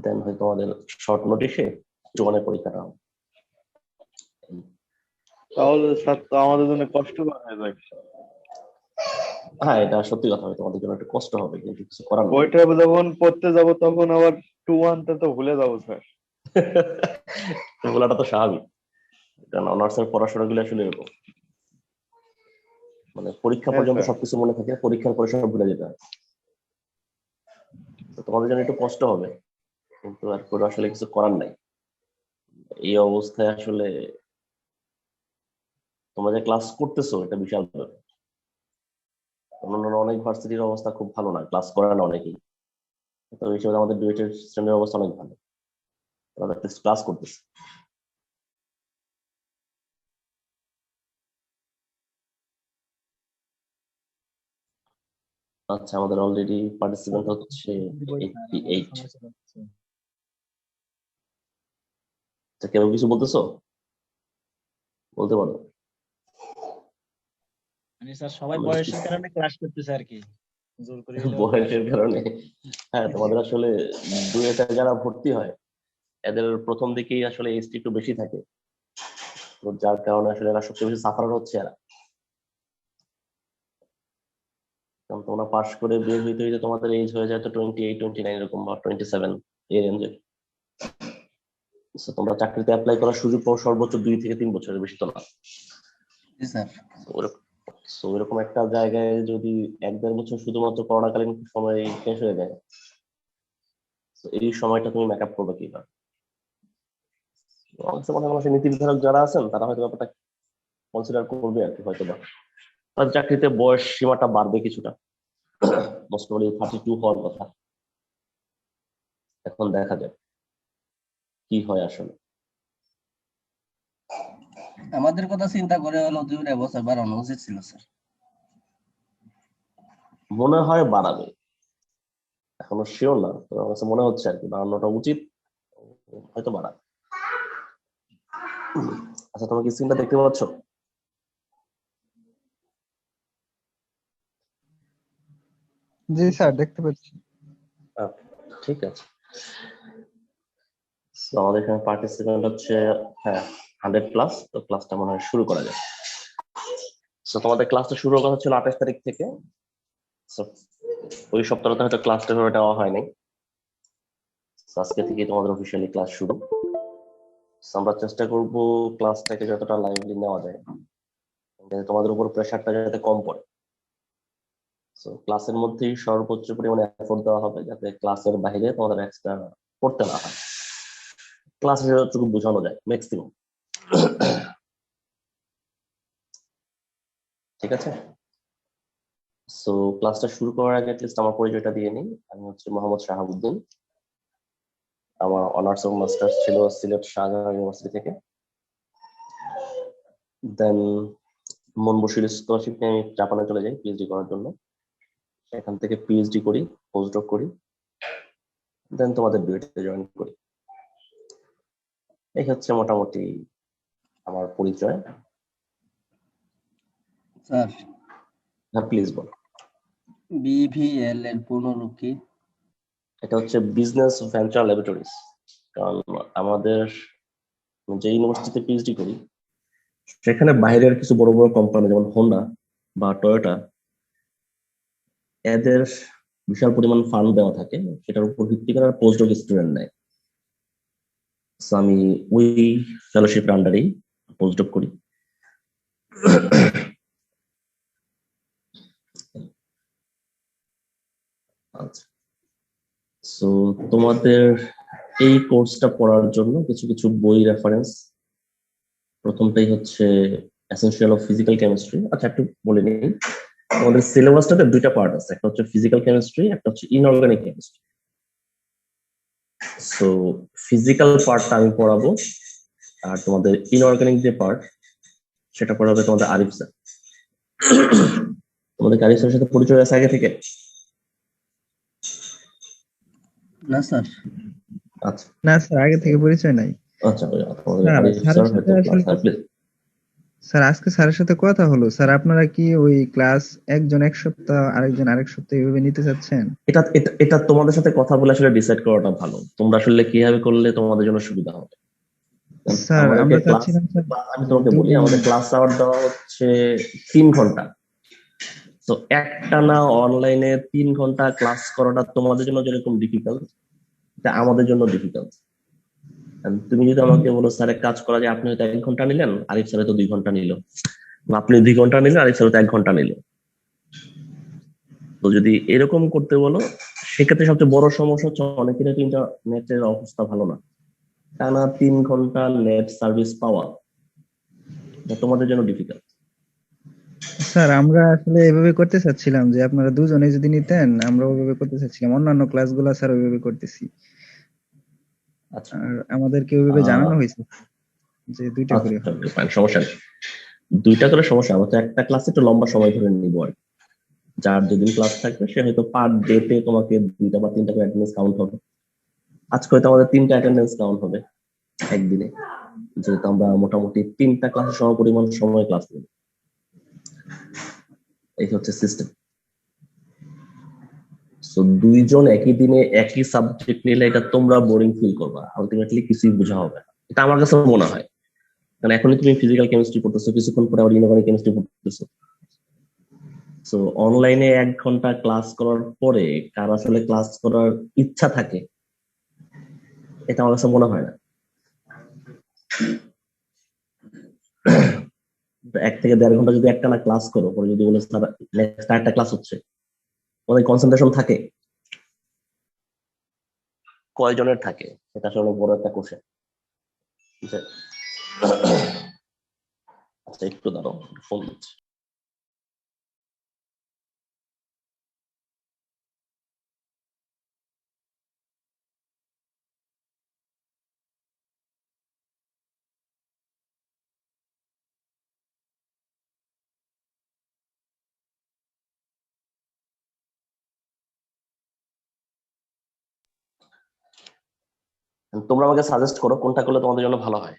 দেন হয়তো আমাদের শর্ট নোটিশে জোয়ানের পরীক্ষাটা হবে। তাহলে স্যার তো আমাদের জন্য কষ্টকর হয়ে যায়। হ্যাঁ, এটা সত্যি কথা, হবে তোমাদের জন্য একটু কষ্ট হবে, কিন্তু কিছু করার নেই। বইটা যখন পড়তে যাব তখন আবার 2-1 তো ভুলে যাবো স্যার। এগুলাটা তো স্বাভাবিক, কারণ অনার্সের পড়াশোনা গুলো আসলে এরকম, মানে পরীক্ষা হ্যাঁ পর্যন্ত স্যার। সবকিছু মনে থাকে, পরীক্ষার পরে সব ভুলে যেতে হয়। তো তোমাদের জন্য একটু কষ্ট হবে, কিন্তু আর করে আসলে কিছু করার নাই। এই অবস্থায় আসলে তোমরা যে ক্লাস করতেছো এটা বিশাল ব্যাপার। অন্যান্য অনেক ভার্সিটির অবস্থা খুব ভালো না, ক্লাস করে না অনেকেই। তো এই হিসেবে আমাদের ডুয়েটের স্ট্রিমের অবস্থা অনেক ভালো, তারা ক্লাস করতেছে। আচ্ছা, আমাদের অলরেডি পার্টিসিপেন্ট হচ্ছে 88। কেউ কিছু বলতেছো? বলতে পারো। মানে স্যার সবাই বয়সের কারণে ক্লাস করতেছে আর কি, জোর করে হলেও ক্লাস বয়সের কারণে। হ্যাঁ, তোমাদের আসলে ডুয়েটে যারা ভর্তি হয় এদের প্রথম দিকেই আসলে এজটি একটু বেশি থাকে, তো যার কারণে আসলে এরা সবচেয়ে বেশি সাফার হচ্ছে এরা। কারণ তোমরা পাশ করে বের হইতে হইতে তোমাদের এজ হয়ে যায় তো 28-29 এরকম, বা 27 এই রেঞ্জে। তোমরা চাকরিতে অ্যাপ্লাই করার সুযোগ পাও সর্বোচ্চ 2 থেকে 3 বছরের, বেশি তো না। ওইরকম একটা জায়গায় যদি 1-1.5 বছর শুধুমাত্র করোনাকালীন সময় শেষ হয়ে যায়, এই সময়টা তুমি মেকআপ করবে কিভাবে? অনেক নীতি নির্ধারক যারা আছেন তারা হয়তো ব্যাপারটা কনসিডার করবে আর কি, হয়তো বা তার চাকরিতে বয়স সীমাটা বাড়বে কিছুটা, মোস্ট প্রবাবলি 32 হওয়ার কথা। এখন দেখা যায় কি হয় আসলে। আমাদের কথা চিন্তা করে হলো 2 বছর বাড়ানো উচিত ছিল স্যার। মনে হয় বাড়াবে, এখনো শিওর না, তো আমার কাছে মনে হচ্ছে আর কি বাড়ানোটা উচিত, হয়তো বাড়াবে। আচ্ছা, তুমি কি স্ক্রিনটা দেখতে পাচ্ছ? জি স্যার, দেখতে পাচ্ছি। ঠিক আছে। So, আমাদের এখানে পার্টিসিপেন্ট হচ্ছে, হ্যাঁ, 100+। তো ক্লাসটা মনে হয় শুরু করা যায়। তো তোমাদের ক্লাসটা শুরু হওয়ার কথা ছিল 28 তারিখ থেকে। So, ওই সপ্তাহটা হয়তো ক্লাসটা করে দেওয়া হয়নি। আজকে থেকে তোমাদের অফিসিয়ালি ক্লাস শুরু। আমরা চেষ্টা করব ক্লাসটাকে যতটা লাইভলি নেওয়া যায়, যাতে তোমাদের উপর প্রেশারটা যাতে কম পড়ে। সো ক্লাসের মধ্যেই সর্বোচ্চ পরিমাণে এফোর্ট দেওয়া হবে, যাতে ক্লাসের বাইরে তোমাদের এক্সট্রা পড়তে না হয়, ক্লাসে যতটুকু বোঝানো যায় ম্যাক্সিমাম। ঠিক আছে। সো ক্লাসটা শুরু করার আগে অ্যাটলিস্ট আমার পরিচয়টা দিয়ে নিই। আমি হচ্ছে মোহাম্মদ শাহাবুদ্দিন। আমার অনার্স এবং মাস্টার্স ছিল সিলেট শাহজাহান ইউনিভার্সিটি থেকে। দেন মনবসির স্কলারশিপ নিয়ে আমি জাপানে চলে যাই পিএইচডি করার জন্য। এখান থেকে পিএইচডি করি, পোস্টডক করি, দেন তোমাদের ডুয়েটে জয়েন করি। এই হচ্ছে মোটামুটি আমার পরিচয়। স্যার, হ্যাঁ প্লিজ বল। বিভিএল এর পূর্ণরূপ কি? এটা হচ্ছে বিজনেস ভেঞ্চার ল্যাবরেটরিজ। কারণ আমাদের যে ইউনিভার্সিটিতে পিএইচডি করি সেখানে বাইরের কিছু বড় বড় কোম্পানি যেমন হোন্ডা বা টয়োটা, এদের বিশাল পরিমাণ ফান্ড দেওয়া থাকে, সেটার উপর ভিত্তি করে পোস্টডক স্টুডেন্ট নেয়। আমি ওই ফেলোশিপের আন্ডারেই পোস্টডক করি। আচ্ছা, সো তোমাদের এই কোর্সটা পড়ার জন্য কিছু কিছু বই রেফারেন্স। প্রথমটাই হচ্ছে এসেনশিয়াল অফ ফিজিক্যাল কেমিস্ট্রি। আচ্ছা, একটু বলে নিই, আমাদের সিলেবাসটাতে 2টা পার্ট আছে, একটা হচ্ছে ফিজিক্যাল কেমিস্ট্রি, একটা হচ্ছে ইনঅর্গানিক কেমিস্ট্রি। সো ফিজিক্যাল পার্টটা আমি পড়াবো, আর তোমাদের ইনঅর্গানিক যে পার্ট সেটা পড়াবে তোমাদের আরিফ স্যার। তোমাদের আরিফ স্যারের সাথে পরিচয় আছে আগে থেকে? না স্যার। আচ্ছা না স্যার, আগে থেকে পরিচয় নাই। আচ্ছা, তোমাদের না, আরিফ স্যার স্যারের সাথে হয়তো আসলে ক্লাস প্লিজ। স্যার আজকে স্যারের সাথে কথা হলো স্যার, আপনারা কি ওই ক্লাস একজন এক সপ্তাহ আরেকজন আরেক সপ্তাহ এইভাবে নিতে চাচ্ছেন? এটা এটা এটা তোমাদের সাথে কথা বলে আসলে ডিসাইড করাটা ভালো, তোমরা আসলে কিভাবে করলে তোমাদের জন্য সুবিধা হবে। কারণ স্যার আমাদেরকে আমরা ক্লাস, চাচ্ছিলাম স্যার আমি তোমাকে বলি, দুদিন। আমাদের ক্লাস আওয়ার দেওয়া হচ্ছে 3 ঘন্টা। তো একটানা অনলাইনে 3 ঘন্টা ক্লাস করাটা তোমাদের জন্য যেরকম ডিফিকাল্ট, এটা আমাদের জন্য ডিফিকাল্ট। তুমি যদি আমাকে বলো স্যার এক কাজ করা যায়, আপনি হয়তো 1 ঘন্টা নিলেন, আরিফ স্যার হয়তো 2 ঘন্টা নিল, বা আপনি 2 ঘন্টা নিলেন, আরিফ স্যার হয়তো 1 ঘন্টা নিল। তো যদি এরকম করতে বলো, সেক্ষেত্রে সবচেয়ে বড় সমস্যা হচ্ছে অনেকের হয়তো ইন্টারনেটের অবস্থা ভালো না। টানা 3 ঘন্টা নেট সার্ভিস পাওয়া এটা তোমাদের জন্য ডিফিকাল্ট। স্যার আমরা আসলে এভাবে করতে চাচ্ছিলাম যে আপনারা দুজনে যদি নিতেন, আমরা ওইভাবে করতে চাচ্ছিলাম। অন্যান্য ক্লাসগুলো স্যার ওইভাবে করতেছি। আচ্ছা আর আমাদেরকে ওইভাবে আহ জানানো হয়েছে যে 2টা করে আচ্ছা, হবে। ফাইন, সমস্যা নেই। 2টা করে সমস্যা, আমরা তো একটা ক্লাসে একটু লম্বা সময় ধরে নিব আর কি। যার যেদিন ক্লাস থাকবে সে হয়তো পার ডেতে তোমাকে 2টা বা 3টা করে অ্যাটেন্ডেন্স কাউন্ট হবে। আজকে হয়তো আমাদের 3টা অ্যাটেন্ডেন্স কাউন্ট হবে একদিনে, যেহেতু আমরা মোটামুটি 3টা ক্লাসের সমপরিমাণ সময় ক্লাস নেব। এই হচ্ছে সিস্টেম। সো 2জন একই দিনে একই সাবজেক্ট নিলে এটা তোমরা বোরিং ফিল করবা, আলটিমেটলি কিছুই বোঝা হবে না, এটা আমার কাছে মনে হয়। কারণ এখনই তুমি ফিজিক্যাল কেমিস্ট্রি পড়তেছো, কিছুক্ষণ পরে আবার ইনঅর্গানিক কেমিস্ট্রি পড়তেছো। সো অনলাইনে 1 ঘন্টা ক্লাস করার পরে কার আসলে ক্লাস করার ইচ্ছা থাকে, এটা আমার কাছে মনে হয় না। 1 থেকে 1.5 ঘন্টা যদি একটানা ক্লাস করো, পরে যদি বলে স্যার নেক্সট একটা ক্লাস হচ্ছে, তোমাদের কনসেন্ট্রেশন থাকে? কয়জনের থাকে? এটা আসলে অনেক বড় একটা কোশ্চেন। আচ্ছা একটু দাঁড়াও, ফোন দিচ্ছি। তোমরা আমাকে সাজেস্ট করো কোনটা করলে তোমাদের জন্য ভালো হয়।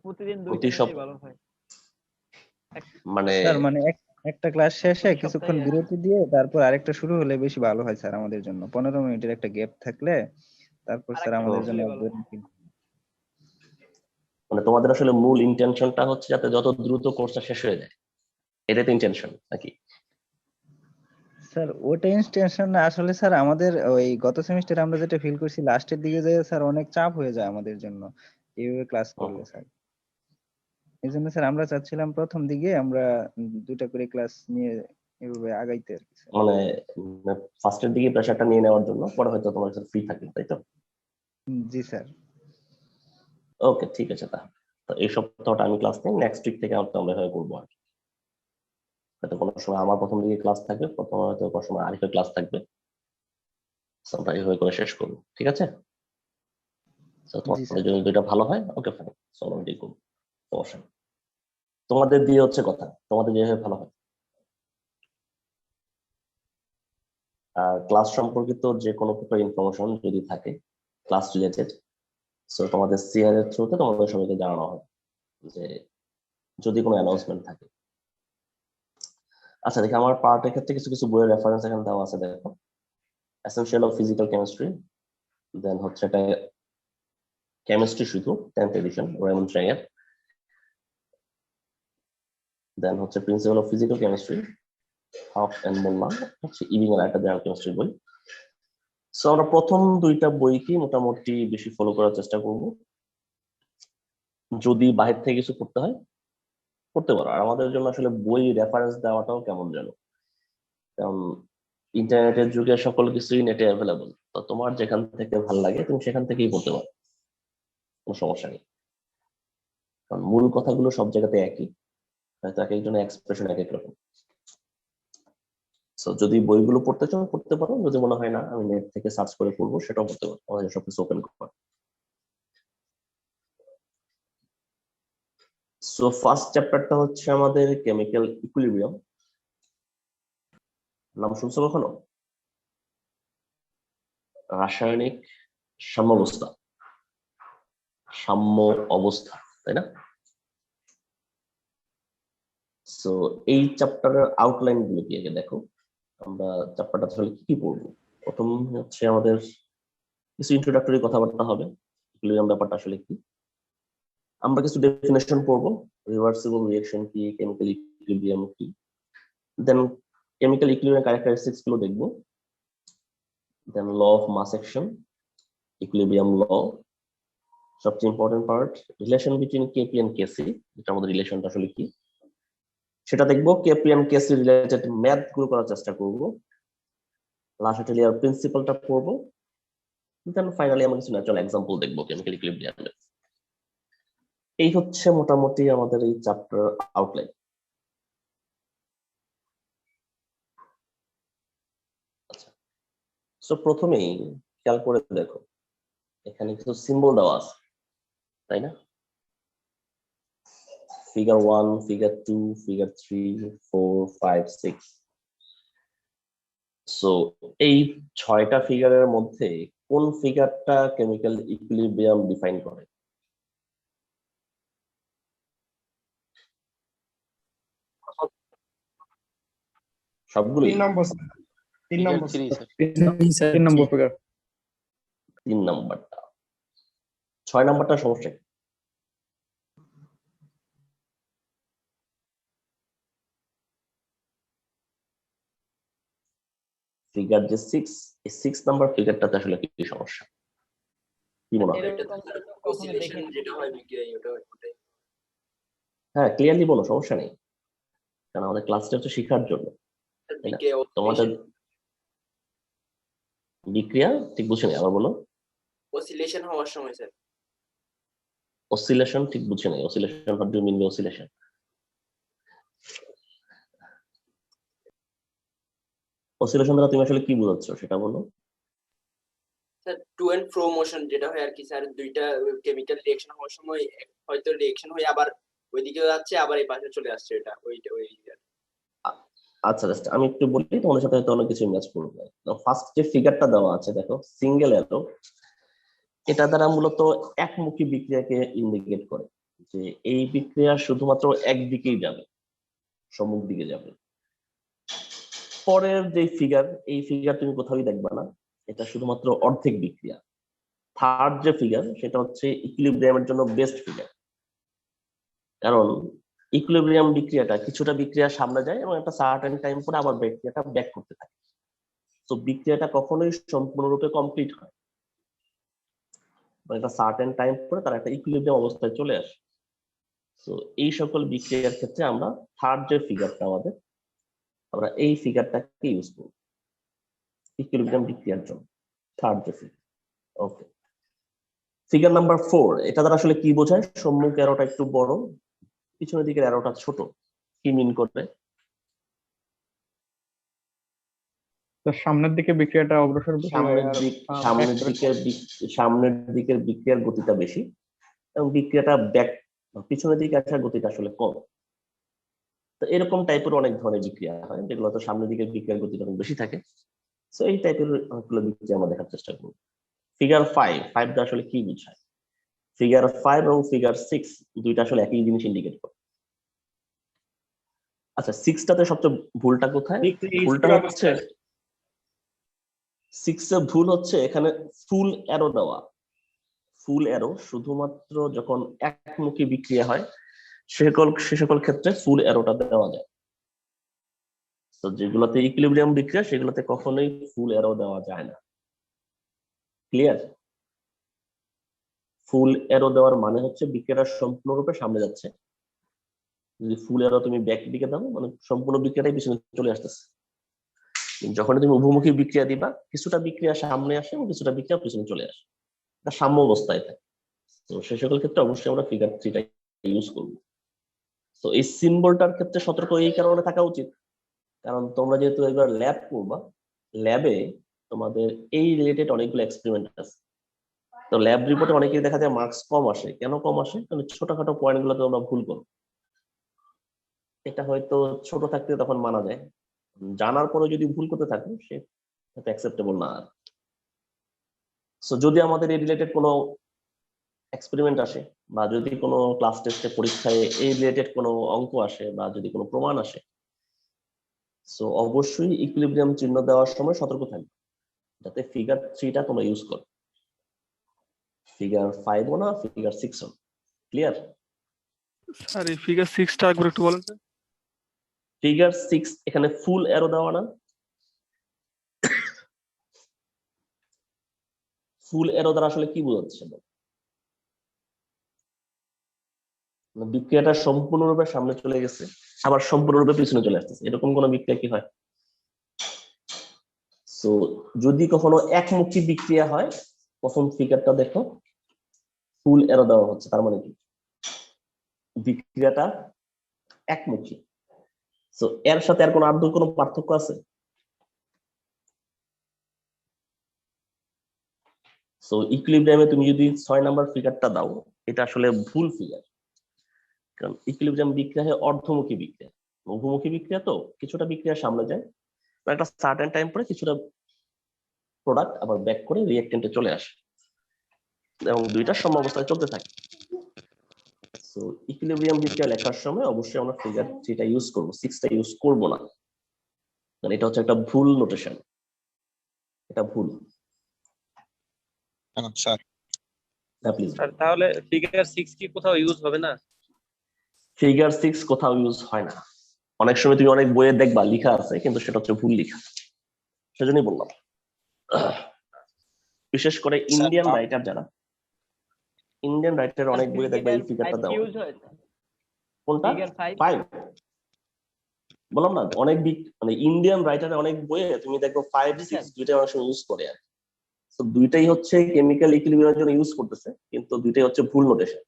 প্রতিদিন প্রতি 2টা সপ নিলেই ভালো হয়। মানে স্যার মানে একটা ক্লাস শেষে প্রতি কিছুক্ষণ সপ্তাহে বিরতি দিয়ে তারপর আরেকটা শুরু হলে বেশি ভালো হয় স্যার আমাদের জন্য। 15 মিনিটের একটা গ্যাপ থাকলে তারপর স্যার আরেকটা আমাদের ক্লাস জন্য হলে ভালো হয়। মানে তোমাদের আসলে মূল ইন্টেনশনটা হচ্ছে যাতে যত দ্রুত কোর্সটা শেষ হয়ে যায়, এটাই তো ইন্টেনশন নাকি? স্যার ওটা ইনস্টেনশন না, আসলে স্যার আমাদের ওই গত সেমিস্টারে আমরা যেটা ফিল করছি লাস্টের দিকে যায় স্যার অনেক চাপ হয়ে যায় আমাদের জন্য এইভাবে ক্লাস হুম। করলে স্যার। এই জন্য স্যার আমরা চাচ্ছিলাম প্রথম দিকে আমরা 2টা করে ক্লাস নিয়ে এভাবে আগাইতে আর কি স্যার। মানে ফার্স্টের দিকে প্রেশারটা নিয়ে নেওয়ার জন্য, পরে হয়তো তোমার কাছে ফ্রি থাকবে, তাই তো? জি স্যার। ওকে ঠিক আছে। তা তো এই সপ্তাহটা আমি ক্লাস নেই, নেক্সট উইক থেকে আমরা এভাবে করবো আর কি। হয়তো কোনো সময় আমার প্রথম দিকে ক্লাস থাকবে, প্রথম হয়তো কোনো সময় আরিফের ক্লাস থাকবে। So, আমরা এইভাবে করে শেষ করবো, ঠিক আছে? তো জি তোমাদের স্যার। যদি 2টা ভালো হয়, ওকে ফাইন, চলো এটাই করবো, সমস্যা নেই। তোমাদের দিয়ে হচ্ছে কথা, তোমাদের যেভাবে ভালো হয়। আর ক্লাস সম্পর্কিত যে কোনো প্রকার ইনফরমেশন যদি থাকে ক্লাস রিলেটেড, সো তোমাদের সিআর এর থ্রুতে তোমাদের সবাইকে জানানো হবে যে যদি কোনো অ্যানাউন্সমেন্ট থাকে। আচ্ছা দেখি, আমার পার্টের ক্ষেত্রে কিছু কিছু বইয়ের রেফারেন্স এখানে দেওয়া আছে, দেখো। এসেনশিয়াল অফ ফিজিক্যাল কেমিস্ট্রি, দেন হচ্ছে এটা কেমিস্ট্রি শুধু 10th এডিশন রেমন্ড চ্যাং এর, দেন হচ্ছে প্রিন্সিপাল অফ ফিজিক্যাল কেমিস্ট্রি হাফ এন্ড মোল্লা, হচ্ছে ইবিং এর একটা জেনারেল কেমিস্ট্রি বই। সো আমরা প্রথম 2টা বইকে মোটামুটি বেশি ফলো করার চেষ্টা করব। যদি বাহির থেকে কিছু করতে হয় করতে পারো। আর আমাদের জন্য আসলে বই রেফারেন্স দেওয়াটাও কেমন যেন, কারণ ইন্টারনেটের যুগে সকল কিছুই নেটে অ্যাভেলেবল, তো তোমার যেখান থেকে ভাল লাগে তুমি সেখান থেকেই পড়তে পারো, কোনো সমস্যা নেই। কারণ মূল কথাগুলো সব জায়গাতে একই, হয়তো এক একজনের এক্সপ্রেশন এক এক রকম। সো যদি বইগুলো পড়তে চাও পড়তে পারো, যদি মনে হয় না আমি নেট থেকে সার্চ করে পড়বো সেটাও পড়তে পারো, আমাদের সবকিছু ওপেন করবো। সো ফার্স্ট চ্যাপ্টারটা হচ্ছে আমাদের কেমিক্যাল ইকুইলিব্রিয়াম। নাম শুনছো কখনো? রাসায়নিক সাম্যাবস্থা। সাম্য অবস্থা, তাই না? সো এই চ্যাপ্টারের আউটলাইন গুলো কি আগে দেখো। আমরা চ্যাপ্টারটা আসলে কি কি পড়বো। প্রথম হচ্ছে আমাদের কিছু ইন্ট্রোডাক্টরি কথাবার্তা হবে, ইকুইলিব্রিয়াম ব্যাপারটা আসলে কি। আমরা কিছু ডেফিনেশন পড়বো, রিভার্সিবল রিঅ্যাকশন কি, কেমিক্যাল ইকুইলিব্রিয়াম কি, দেন কেমিক্যাল ইকুইলিব্রিয়াম ক্যারেক্টারিস্টিক্স গুলো দেখবো, then law of mass action, equilibrium law, সবচেয়ে important part relation between KP and KC, যেটা আমাদের রিলেশনটা আসলে কি সেটা দেখবো। KP and KC related math গুলো করার চেষ্টা করবো, লাস্টেলিয়ার প্রিন্সিপালটা পড়বো, দেন ফাইনালি আমরা কিছু ন্যাচারাল এক্সাম্পল দেখবো কেমিক্যাল ইকুইলিব্রিয়ামের। এই হচ্ছে মোটামুটি আমাদের এই চ্যাপ্টার আউটলাইন। আচ্ছা, সো প্রথমেই খেয়াল করে দেখো, এখানে কিছু সিম্বল দেওয়া আছে, তাই না? Figure 1, figure 2, figure 3, 4, 5, 6। সো এই 6টা ফিগারের মধ্যে কোন ফিগারটা কেমিক্যাল ইকুইলিব্রিয়াম ডিফাইন করে? সবগুলোই? 3 নম্বর ফিগার। 3 নাম্বারটা। 6 নাম্বারটা সমস্যা কি? ফিগার যে 6, এই 6 নাম্বার ফিগারটাতে আসলে কি সমস্যা, কি মনে হয়? হ্যাঁ, ক্লিয়ারলি বলো, সমস্যা নেই, কারণ আমাদের ক্লাসটা হচ্ছে শেখার জন্য, তাই না? তোমাদের বিক্রিয়া ঠিক বুঝিনি, আবার বলো। অসিলেশন হওয়ার সময় স্যার। অসিলেশন ঠিক বুঝিনি, oscillation what do you mean by oscillation? Oscillation দ্বারা তুমি আসলে কি বোঝাচ্ছ সেটা বলো। Sir to and fro motion যেটা হয় আর কি স্যার, দুইটা কেমিক্যাল রিঅ্যাকশন হওয়ার সময় হয়তো রিঅ্যাকশন হয়ে আবার ওইদিকে যাচ্ছে, আবার এই পাশে চলে আসছে, এটা ওইটা ওই। আচ্ছা, জাস্ট আমি একটু বলি, তোমাদের সাথে হয়তো অনেক কিছু ম্যাচ করবে। ফার্স্ট যে ফিগারটা দেওয়া আছে দেখো, সিঙ্গেল অ্যারো, এটা দ্বারা মূলত একমুখী বিক্রিয়াকে ইন্ডিকেট করে, যে এই বিক্রিয়া শুধুমাত্র একদিকেই যাবে, সম্মুখ দিকে যাবে। পরের যে ফিগার, এই ফিগার তুমি কোথাও দেখবা না, এটা শুধুমাত্র অর্ধেক বিক্রিয়া। থার্ড যে ফিগার, সেটা হচ্ছে ইকুইলিব্রিয়ামের জন্য বেস্ট ফিগার, কারণ ইকুইলিব্রিয়াম বিক্রিয়াটা কিছুটা বিক্রিয়া সামনে যায় এবং একটা সার্টেন টাইম পরে আবার বিক্রিয়াটা ব্যাক করতে থাকে। তো বিক্রিয়াটা কখনোই সম্পূর্ণরূপে কমপ্লিট হয়, একটা সার্টেন টাইম পরে তার একটা ইকুইলিব্রিয়াম অবস্থায় চলে আসে। তো এই সকল বিক্রিয়ার ক্ষেত্রে আমরা থার্ড যে ফিগারটা আমাদের, আমরা এই ফিগারটাকে ইউজ করব ইকুইলিব্রিয়াম বিক্রিয়ার জন্য, থার্ড যে ফিগার। ওকে, ফিগার নাম্বার 4, এটা দ্বারা আসলে কি বোঝায়? সম্মুখ অ্যারোটা একটু বড়, পিছনের দিকের অ্যারোটা ছোট, কি মিন করবে? তো সামনের দিকে বিক্রিয়াটা অগ্রসর বেশি হয়, আর সামনের দিকের বিক্রিয়ার গতিটা বেশি এবং বিক্রিয়াটা ব্যাক পিছনের দিকে আসার গতিটা আসলে কম। তো এরকম টাইপের অনেক ধরনের বিক্রিয়া হয়, যেগুলো তো সামনের দিকের বিক্রিয়ার গতিটা অনেক বেশি থাকে। তো এই টাইপের অনেকগুলো বিক্রিয়া আমরা দেখার চেষ্টা করব। ফিগার 5 টা আসলে কি বোঝায়? ফিগার 5 এবং ফিগার 6 দুইটা আসলে একই জিনিস ইন্ডিকেট করে। আচ্ছা, 6টাতে সবচেয়ে ভুলটা কোথায়? ভুলটা হচ্ছে 6 এ ভুল হচ্ছে এখানে ফুল অ্যারো দেওয়া। ফুল অ্যারো শুধুমাত্র যখন একমুখী বিক্রিয়া হয় সে সকল ক্ষেত্রে ফুল অ্যারোটা দেওয়া যায়। তো যেগুলোতে ইকুইলিব্রিয়াম বিক্রিয়া সেগুলোতে কখনোই ফুল অ্যারো দেওয়া যায় না। ক্লিয়ার? ফুল অ্যারো দেওয়ার মানে হচ্ছে বিক্রিয়াটা সম্পূর্ণরূপে সামনে যাচ্ছে। যদি ফুল অ্যারো তুমি ব্যাক দিকে দাও, মানে সম্পূর্ণ বিক্রিয়াটাই পিছনে চলে আসতেছে। যখন তুমি উভমুখী বিক্রিয়া দিবা, কিছুটা বিক্রিয়া সামনে আসে এবং কিছুটা বিক্রিয়া পিছনে চলে আসে, এটা সাম্য অবস্থায় থাকে। তো সে সকল ক্ষেত্রে অবশ্যই আমরা ফিগার 3টা ইউজ করবো। তো এই সিম্বলটার ক্ষেত্রে সতর্ক এই কারণে থাকা উচিত, কারণ তোমরা যেহেতু একবার ল্যাব করবা, ল্যাবে তোমাদের এই রিলেটেড অনেকগুলো এক্সপেরিমেন্ট আছে। তো ল্যাব রিপোর্টে অনেকেই দেখা যায় মার্কস কম আসে। কেন কম আসে? কারণ ছোটখাটো পয়েন্ট গুলোতে তোমরা ভুল করো। এটা হয়তো ছোট থাকতে তখন মানা যায়, জানার পরে যদি ভুল করতে থাকো সেটা অ্যাকসেপ্টেবল না। সো যদি আমাদের এই রিলেটেড কোনো এক্সপেরিমেন্ট আসে বা যদি কোনো ক্লাস টেস্টে পরীক্ষায় এই রিলেটেড কোনো অঙ্ক আসে বা যদি কোনো প্রমাণ আসে, সো অবশ্যই ইকুইলিব্রিয়াম চিহ্ন দেওয়ার সময় সতর্ক থাকবে যাতে ফিগার 3টা তোমরা ইউজ করো, ফিগার 5ও না, ফিগার 6ও। ক্লিয়ার? স্যার এই ফিগার 6টা একবার একটু বলেন তো। ফিগার 6 এখানে ফুল অ্যারো দেওয়া না, ফুল অ্যারো দ্বারা আসলে কি বোঝাচ্ছে? বিক্রিয়াটা সম্পূর্ণরূপে সামনে চলে গেছে আবার সম্পূর্ণরূপে পিছনে চলে আসতেছে, এরকম কোন বিক্রিয়া কি হয়? সো যদি কখনো একমুখী বিক্রিয়া হয়, প্রথম ফিগারটা দেখো, ফুল অ্যারো দেওয়া হচ্ছে, তার মানে কি বিক্রিয়াটা একমুখী। সো এর সাথে আর কোনো আদৌ কোনো পার্থক্য আছে? সো ইকুইলিব্রিয়ামে তুমি যদি 6 নাম্বার ফিগারটা দাও, এটা আসলে ভুল ফিগার, কারণ ইকুইলিব্রিয়াম বিক্রিয়া হয় অর্ধমুখী বিক্রিয়া। বহুমুখী বিক্রিয়া তো কিছুটা বিক্রিয়া সামনে যায়, একটা সার্টেন টাইম পরে কিছুটা প্রোডাক্ট আবার ব্যাক করে রিঅ্যাকটেন্টে চলে আসে এবং দুইটা সম অবস্থায় চলতে থাকে। সো ইকুইলিব্রিয়াম বিক্রিয়া লেখার সময় অবশ্যই আমরা ফিগার 3টা ইউজ করব, 6টা ইউজ করব না, কারণ এটা হচ্ছে একটা ভুল নোটেশন, এটা ভুল। স্যার হ্যাঁ প্লিজ। স্যার তাহলে ফিগার 6 কি কোথাও ইউজ হবে না? ফিগার 6 কোথাও ইউজ হয় না, অনেক সময় তুমি অনেক বইয়ে দেখবা লেখা আছে কিন্তু সেটা হচ্ছে ভুল লেখা, সেজন্যই বললাম। বিশেষ করে ইন্ডিয়ান রাইটার যারা, ইন্ডিয়ান রাইটার অনেক বইয়ে দেখবা এই ফিগারটা দেওয়া। কোনটা? 5 বললাম না, অনেক মানে ইন্ডিয়ান রাইটারে অনেক বইয়ে তুমি দেখো 5 6 দুইটা অনেক সময় ইউজ করে আর তো দুইটাই হচ্ছে কেমিক্যাল ইকুইলিব্রিয়ামের জন্য ইউজ করতেছে, কিন্তু দুইটাই হচ্ছে ভুল নোটেশন।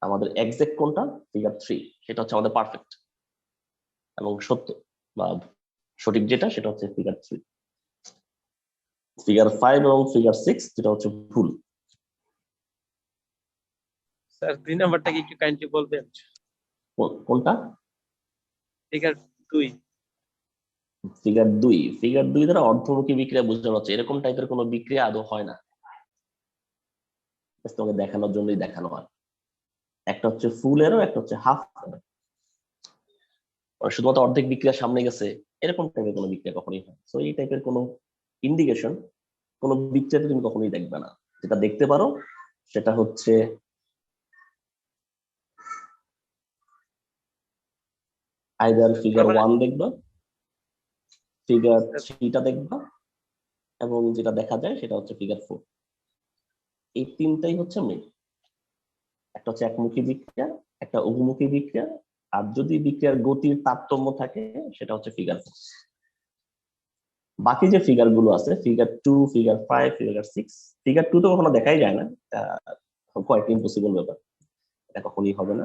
আমাদের এক্সাক্ট কোনটা? ফিগার 3, সেটা হচ্ছে আমাদের পারফেক্ট এবং সত্য বা সঠিক যেটা সেটা হচ্ছে ফিগার 3। ফিগার 5 এবং ফিগার 6 যেটা হচ্ছে ভুল। স্যার 3 নাম্বারটা কি একটু কাইন্ডলি বলবেন? কোনটা? ফিগার 2। ফিগার 2, ফিগার 2 দ্বারা অর্ধমুখী বিক্রিয়া বোঝানো হচ্ছে, এরকম টাইপের কোনো বিক্রিয়া আদৌ হয় না, তোমাকে দেখানোর জন্যই দেখানো হয়। একটা হচ্ছে ফুল এরো, একটা হচ্ছে হাফ এরো, শুধুমাত্র অর্ধেক বিক্রিয়া সামনে গেছে এরকম টাইপের কোনো বিক্রিয়া কখনোই হয়। তো এই টাইপের কোনো ইন্ডিকেশন কোনো বিক্রিয়াতে তুমি কখনোই দেখবে না। যেটা দেখতে পারো সেটা হচ্ছে আইদার ফিগার 1 দেখবা, ফিগার 3টা দেখবা, এবং যেটা দেখা যায় সেটা হচ্ছে ফিগার 4। এই তিনটাই হচ্ছে মেইন। একটা হচ্ছে একমুখী বিক্রিয়া, একটা বহুমুখী বিক্রিয়া, আর যদি বিক্রিয়ার গতির তারতম্য থাকে সেটা হচ্ছে ফিগার 4। বাকি যে ফিগার গুলো আছে, ফিগার 2, ফিগার 5, ফিগার 6, ফিগার 2 তো কখনো দেখাই যায় না, কোয়াইট ইম্পসিবল ব্যাপার, এটা কখনোই হবে না।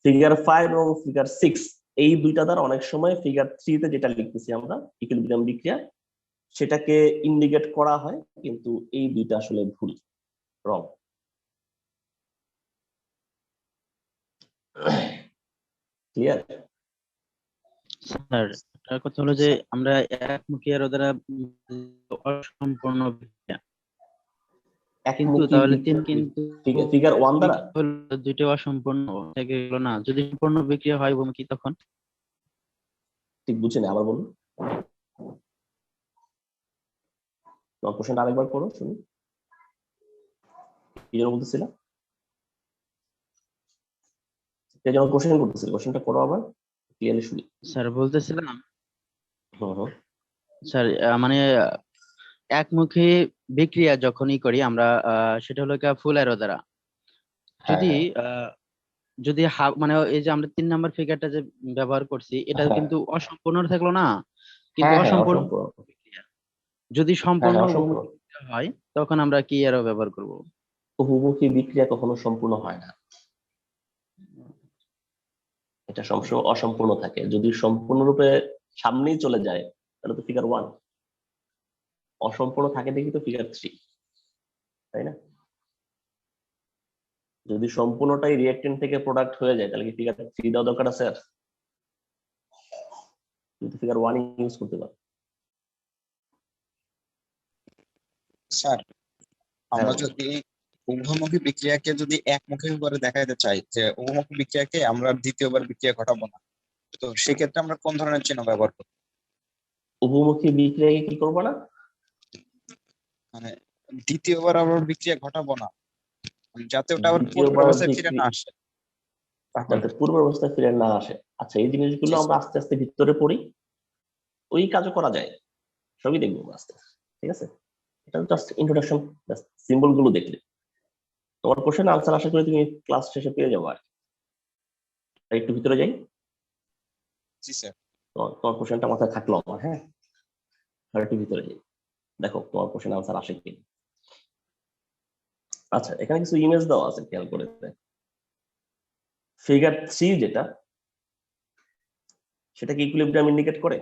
ফিগার 5 এবং ফিগার 6 এই দুইটা দ্বারা অনেক সময় ফিগার 3 তে যেটা লিখতেছি আমরা ইকুইলিব্রিয়াম বিক্রিয়া, সেটাকে ইন্ডিকেট করা হয়, কিন্তু এই দুইটা আসলে ভুল, রং। ক্লিয়ার? স্যার তার কথা হলো যে আমরা একমুখী এরো দ্বারা অসম্পূর্ণ বিক্রিয়া, কিন্তু তাহলে কিন্তু ফিগার 1 দ্বারা দুইটা অসম্পূর্ণ থেকে গেল না, যদি সম্পূর্ণ বিক্রিয়া হয় বহুমুখী তখন? ঠিক বুঝছেন, আবার বলুন, তোমার কোশ্চেনটা আরেকবার করো শুনি, কি যেন বলতেছিল, কে যেন কোশ্চেন করতেছিল, কোশ্চেনটা করো আবার ক্লিয়ারলি শুনি। স্যার বলতেছিলাম হুম। স্যার মানে একমুখী বিক্রিয়া যখনই করি আমরা সেটা হলো ফুল অ্যারো দ্বারা, যদি যদি মানে এই যে আমরা 3 নাম্বার ফিগারটা যে ব্যবহার করছি এটা কিন্তু অসম্পূর্ণ থাকলো না, কিন্তু অসম্পূর্ণ বিক্রিয়া। যদি সম্পূর্ণ বহুমুখী বিক্রিয়া হয় তখন আমরা কি অ্যারো ব্যবহার করব? বহুমুখী বিক্রিয়া কখনো সম্পূর্ণ হয় না, এটা সবসময় অসম্পূর্ণ থাকে। যদি সম্পূর্ণরূপে সামনেই চলে যায় তাহলে তো ফিগার 1, অসম্পূর্ণ থাকে দেখি তো ফিগার 3, তাই না? যদি সম্পূর্ণটাই রিঅ্যাকটেন্ট থেকে প্রোডাক্ট হয়ে যায় তাহলে কি ফিগার 3 দেওয়া দরকার আছে? আর কিন্তু ফিগার 1 ইউজ করতে পারো। স্যার আমরা যদি উভয়মুখী বিক্রিয়াকে যদি একমুখী করে দেখাতে চাই যে উভয়মুখী বিক্রিয়াকে আমরা দ্বিতীয়বার বিক্রিয়া ঘটাবো না, তো সেক্ষেত্রে আমরা কোন ধরনের চিহ্ন ব্যবহার করব? উভমুখী বিক্রিয়াকে কি করবো না? মানে দ্বিতীয়বার আবার বিক্রিয়া ঘটাবো না, যাতে ওটা আবার পূর্বের দ্বিতীয়বার অবস্থায় ফিরে না আসে। যাতে পূর্ব অবস্থায় ফিরে না আসে। আচ্ছা, এই জিনিসগুলো জি, আমরা আস্তে আস্তে ভিতরে পড়ি, ওই কাজও করা যায়, সবই দেখবো আস্তে আস্তে, ঠিক আছে? এটা জাস্ট ইন্ট্রোডাকশন, সিম্বল গুলো দেখলে তোমার কোশ্চেন আনসার আশা করি তুমি ক্লাস শেষে পেয়ে যাবো। আর তাই একটু ভিতরে যাই, জি স্যার। তোমার কোশ্চেনটা মাথায় থাকলো আমার। হ্যাঁ, আর একটু ভিতরে যাই, দেখো তোমার কোশ্চেন আনসার আসে কি। আচ্ছা, এখানে কিছু ইমেজ দেওয়া আছে, খেয়াল করে ফিগার 3 যেটা, সেটা কি ইকুইলিব্রিয়াম ইন্ডিকেট করে?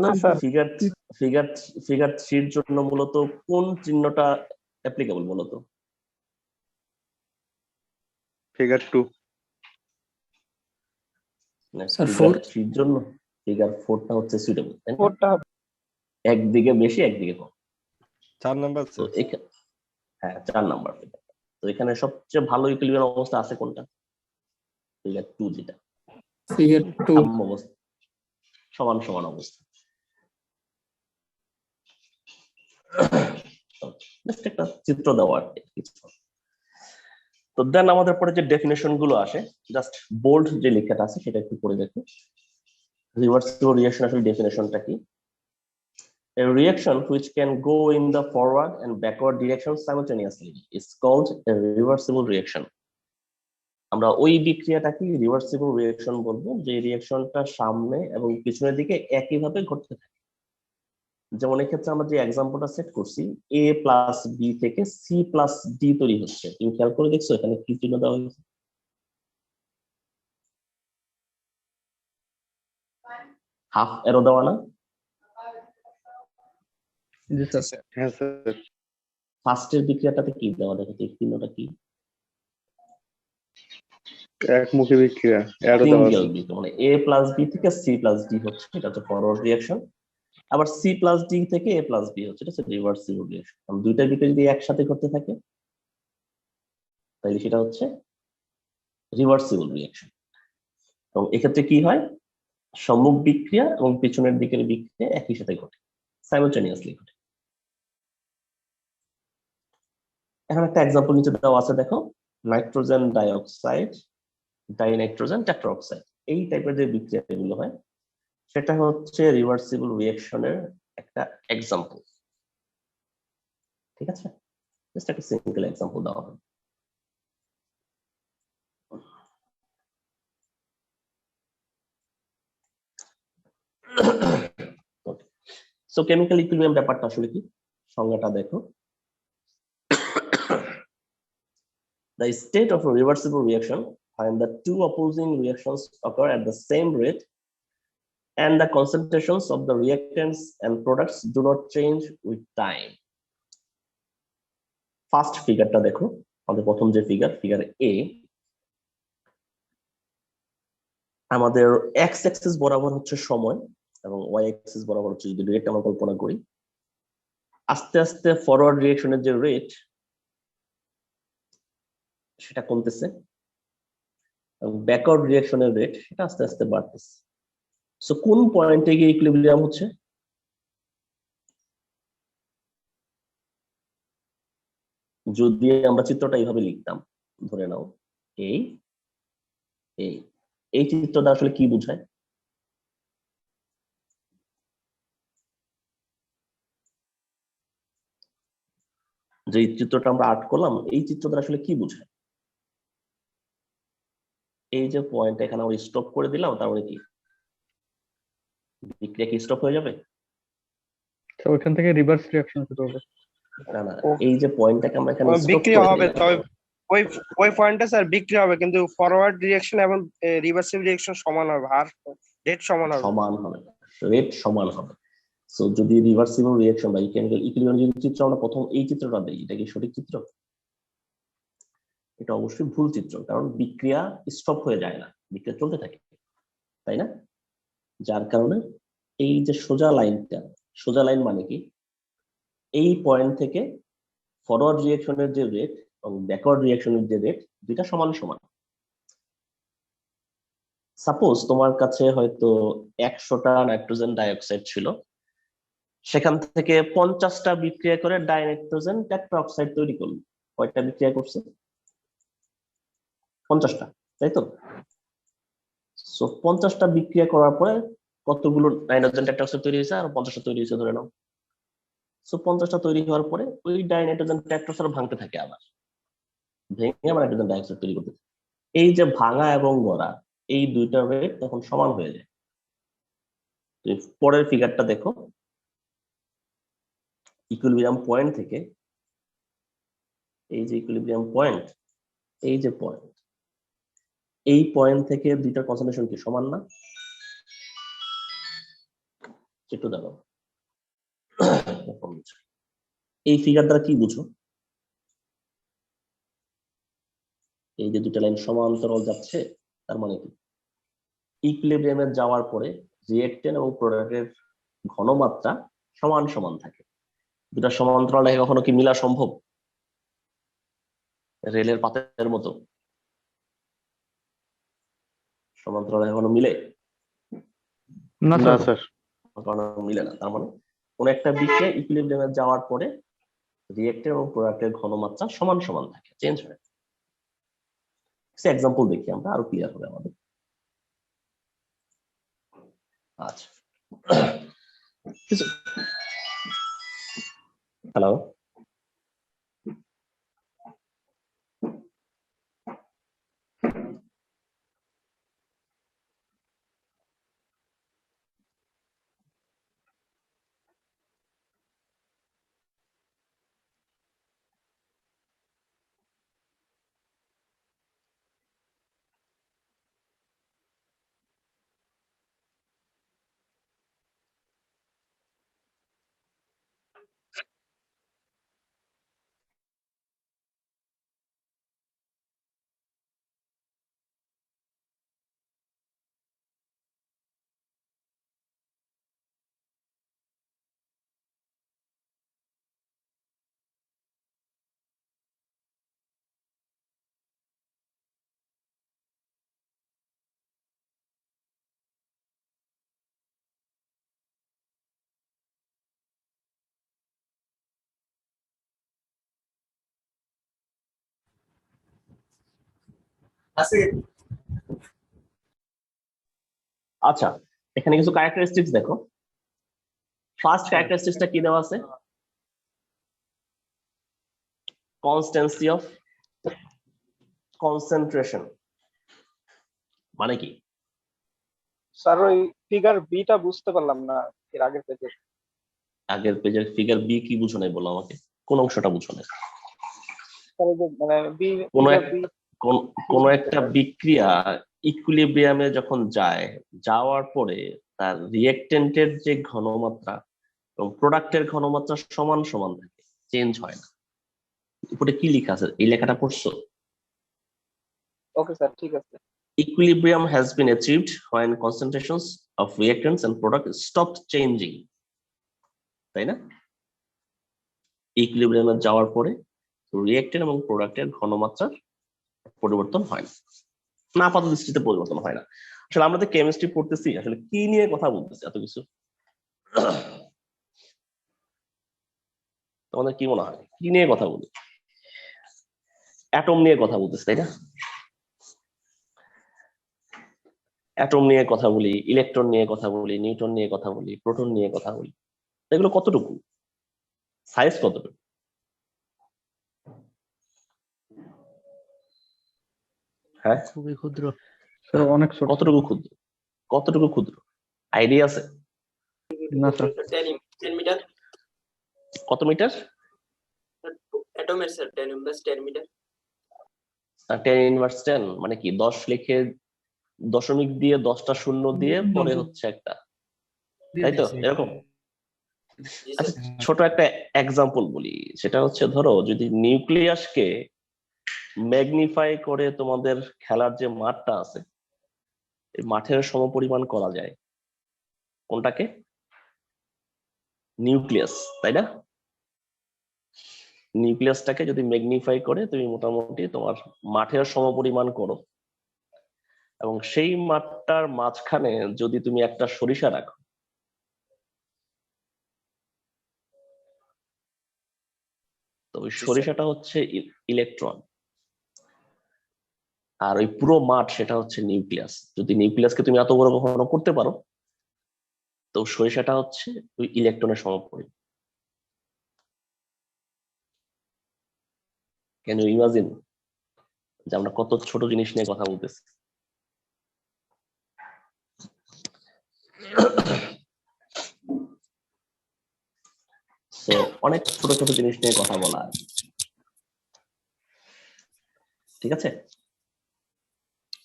না স্যার, ফিগার 3 এর জন্য মূলত কোন চিহ্নটা অ্যাপ্লিকেবল মূলত? ফিগার 2। স্যার, ফিগার 3 এর জন্য ফিগার 4টা হচ্ছে সুইটেবল, তাই না? 4টা একদিকে বেশি একদিকে কম। 4 নাম্বার তো হ্যাঁ, 4 নাম্বার ফিগার। তো এখানে সবচেয়ে ভালো ইকুইলিব্রিয়াম অবস্থা আছে কোনটা? ফিগার 2, যেটা ফিগার 2 সাম্য অবস্থা, সমান সমান অবস্থা। জাস্ট একটা চিত্র দেওয়া আর কি। তো দেন আমাদের পরে যে ডেফিনেশন গুলো আসে, জাস্ট বোল্ড যে লেখাটা আছে সেটা একটু পড়ে দেখো। রিভার্সিবল রিঅ্যাকশন আসলে ডেফিনেশনটা কি? A reaction which can go in the forward and backward direction simultaneously is called a reversible reaction. আমরা ওই বিক্রিয়াটাকে রিভার্সিবল রিঅ্যাকশন বলবো, যে রিঅ্যাকশনটা সামনে এবং পিছনের দিকে একইভাবে ঘটতে থাকে। যেমন এক্ষেত্রে আমরা যে এক্সাম্পলটা সেট করছি, a প্লাস বি থেকে সি প্লাস ডি তৈরি হচ্ছে, তুমি খেয়াল করে দেখছো এখানে কি চিহ্ন দেওয়া হয়েছে? হাফ এরো দেওয়া না? জি স্যার। হ্যাঁ স্যার। ফার্স্টের বিক্রিয়াটাতে কি দেওয়া, দেখো এই চিহ্নটা কি? একমুখী বিক্রিয়া অ্যারো দেওয়া আছে। সিঙ্গেল বি, মানে a প্লাস বি থেকে সি প্লাস ডি হচ্ছে, এটা হচ্ছে ফরওয়ার্ড রিঅ্যাকশন। আবার সি প্লাস ডি থেকে এ প্লাস বি হচ্ছে, এটা হচ্ছে রিভার্সিবল রিঅ্যাকশন। দুইটা বিক্রিয়া যদি একসাথে ঘটতে থাকে তাহলে সেটা হচ্ছে রিভার্সিবল রিঅ্যাকশন। এবং এক্ষেত্রে কি হয়, সম্মুখ বিক্রিয়া এবং পিছনের দিকের বিক্রিয়া একই সাথে ঘটে, সাইমালটেনিয়াসলি ঘটে। এখন একটা এক্সাম্পল নিচে দেওয়া আছে, দেখো নাইট্রোজেন ডাইঅক্সাইড, ডাইনাইট্রোজেন টেট্রাঅক্সাইড, এই টাইপের যে বিক্রিয়াগুলো হয় সেটা হচ্ছে রিভার্সিবল রিঅ্যাকশনের একটা এক্সাম্পল। ঠিক আছে, জাস্ট একটা সিঙ্গেল এক্সাম্পল দেওয়া হয়। সো কেমিক্যাল ইকুইলিব্রিয়াম ব্যাপারটা আসলে কি, সংজ্ঞাটা দেখো। The state of a reversible reaction when the two opposing reactions occur at the same rate and the concentrations of the reactants and products do not change with time. First ফিগারটা দেখো, আমাদের প্রথম যে ফিগার এ, আমাদের x Axis বরাবর হচ্ছে সময় এবং ওয়াই অ্যাক্সিস বরাবর হচ্ছে যদি রেট আমরা কল্পনা করি, আস্তে আস্তে ফরওয়ার্ড রিঅ্যাকশনের যে রেট সেটা কমতেছে এবং ব্যাকওয়ার্ড রিঅ্যাকশনের রেট সেটা আস্তে আস্তে বাড়তেছে। সো কোন পয়েন্টে গিয়ে ইকুইলিব্রিয়াম হচ্ছে? যদি আমরা চিত্রটা এইভাবে লিখতাম, ধরে নাও এই এই এই চিত্রটা আসলে কি বোঝায়? যে চিত্রটা আমরা আর্ট করলাম, এই চিত্রটা আসলে কি বোঝায়? এই যে পয়েন্ট এখানে আমরা স্টপ করে দিলাম, তার মানে কি বিক্রিয়া কি স্টপ হয়ে যাবে? তো ওখান থেকে রিভার্স রিঅ্যাকশন শুরু হবে। না না, এই যে পয়েন্টটাকে আমরা এখানে স্টপ বিক্রিয়া করে হবে, দিলাম, তবে ওই পয়েন্টে স্যার বিক্রিয়া হবে, কিন্তু ফরওয়ার্ড রিঅ্যাকশন এবং রিভার্সিভ রিঅ্যাকশন সমান হবে, আর রেট সমান হবে। রেট সমান হবে। সো যদি রিভার্সিবল রিঅ্যাকশন বা কেমিক্যাল ইকুইলিব্রিয়াম যদি চিত্র আমরা প্রথম এই চিত্রটা দেই, এটা কি সঠিক চিত্র? এটা অবশ্যই ভুল চিত্র, কারণ বিক্রিয়া স্টপ হয়ে যায় না, বিক্রিয়া চলতে থাকে, তাই না? যার কারণে এই যে সোজা লাইনটা, সোজা লাইন মানে কি, এই পয়েন্ট থেকে ফরওয়ার্ড রিঅ্যাকশনের যে রেট এবং ব্যাকওয়ার্ড রিঅ্যাকশনের যে রেট দুইটা সমান সমান। সাপোজ তোমার কাছে হয়তো 100টা নাইট্রোজেন ডাইঅক্সাইড ছিল, সেখান থেকে 50টা বিক্রিয়া করে ডাইনাইট্রোজেন টেট্রাঅক্সাইড তৈরি করলো। কয়টা বিক্রিয়া করছে? 50টা, তাই তো? সো 50টা বিক্রিয়া করার পরে কতগুলো নাইট্রোজেন টেট্রাঅক্সাইড তৈরি হয়েছে? আর 50টা তৈরি হয়েছে ধরে নাও। সো 50টা তৈরি হওয়ার পরে ওই ডাইনাইট্রোজেন টেট্রাঅক্সাইড ভাঙতে থাকে, আবার ভেঙে আবার নাইট্রোজেন ডাইঅক্সাইড তৈরি করতে থাকে। এই যে ভাঙা এবং গড়া, এই দুইটার রেট তখন সমান হয়ে যায়। পরের ফিগারটা দেখো, ইকুইলিব্রিয়াম পয়েন্ট থেকে, এই যে ইকুইলিব্রিয়াম পয়েন্ট, এই যে পয়েন্ট, এই পয়েন্ট থেকে দুইটার কনসেন্ট্রেশন কি সমান না? একটু দেখো এই ফিগার দ্বারা কি বুঝো? এই যে দুটা লাইন সমান্তরাল যাচ্ছে, তার মানে কি? ইকুইলিব্রিয়ামে যাওয়ার পরে রিঅ্যাকট্যান্ট এবং প্রোডাক্টের ঘনমাত্রা সমান সমান থাকে। দুটা সমান্তরাল রেখা কখনো কি মিলা সম্ভব? রেলের পাতের মতো সমান্তরাল রেখা কখনো মিলে না স্যার। মিলে না। তার মানে কোন একটা বিক্রিয়া ইকুইলিব্রিয়ামে যাওয়ার পরে রিঅ্যাকট্যান্ট এবং প্রোডাক্টের ঘনমাত্রা সমান সমান থাকে, চেঞ্জ হয়। এক্সাম্পল দেখি আমরা, আরো ক্লিয়ার হবে আমাদের। আচ্ছা, হ্যালো, আচ্ছা, এখানে কিছু ক্যারেক্টারিস্টিক্স দেখো। ফার্স্ট ক্যারেক্টারিস্টিক্সটা কি দেওয়া আছে? কনস্ট্যান্সি অফ কনসেন্ট্রেশন। মানে কি? স্যার ওই ফিগার বিটা বুঝতে পারলাম না এর আগের পেজে। আগের পেজের ফিগার বি কি বুঝো নাই বলো আমাকে, কোন অংশটা বুঝো নাই? স্যার ওই যে মানে বি কোন একটা বিক্রিয়া ইকুইলিব্রিয়ামে যখন যায়, যাওয়ার পরে তার রিঅ্যাকট্যান্টের যে ঘনমাত্রা এবং প্রোডাক্টের ঘনমাত্রা সমান সমান থাকে, চেঞ্জ হয় না। উপরে কি লেখা আছে? এই লেখাটা পড়ছো? ওকে স্যার, ঠিক আছে। Equilibrium has been achieved when concentrations of reactants and product stopped changing. তাই না? ইকুইলিব্রিয়ামে যাওয়ার পরে রিঅ্যাকট্যান্ট এবং প্রোডাক্টের ঘনমাত্রার পরিবর্তন হয় না, আপাত দৃষ্টিতে পরিবর্তন হয় না। আসলে আমরা তো কেমিস্ট্রি পড়তেছি, আসলে কি নিয়ে কথা বলতেছি এত কিছু? তোমাদের কি মনে হয় কি নিয়ে কথা বলি? অ্যাটম নিয়ে কথা বলতেছি, তাই না? অ্যাটম নিয়ে কথা বলি, ইলেকট্রন নিয়ে কথা বলি, নিউটন নিয়ে কথা বলি, প্রোটন নিয়ে কথা বলি। এগুলো কতটুকু সাইজ, কতটুকু? হ্যাঁ, খুবই ক্ষুদ্র। স্যার অনেক ছোট। কতটুকু ক্ষুদ্র? কতটুকু ক্ষুদ্র আইডিয়া আছে? না স্যার। 10 মিটার। কত মিটার? অ্যাটমের স্যার 10 ইনভার্স 10 মিটার। 10 ইনভার্স 10 মানে কি? 10 লিখে দশমিক দিয়ে 10টা শূন্য দিয়ে পরে হচ্ছে একটা, তাই তো? এরকম। আচ্ছা, ছোট একটা এক্সাম্পল বলি, সেটা হচ্ছে ধরো যদি নিউক্লিয়াসকে ম্যাগনিফাই করে তোমাদের খেলার যে মাঠটা আছে, এই মাঠের সমপরিমাণ করা যায়, কোনটাকে? নিউক্লিয়াস, তাই না? নিউক্লিয়াসটাকে যদি ম্যাগনিফাই করে তুমি মোটামুটি তোমার মাঠের সমপরিমাণ করো, এবং সেই মাঠটার মাঝখানে যদি তুমি একটা সরিষা রাখো, তো ওই সরিষাটা হচ্ছে ইলেকট্রন, আর ওই পুরো মাঠ সেটা হচ্ছে নিউক্লিয়াস। যদি নিউক্লিয়াসকে তুমি এত বড় কখনো করতে পারো, তো সরিষাটা হচ্ছে ওই ইলেকট্রনের সমপরিমাণ। ক্যান ইউ ইমাজিন যে আমরা কত ছোট জিনিস নিয়ে কথা বলতেছি। So, অনেক ছোট ছোট জিনিস নিয়ে কথা বলা, ঠিক আছে?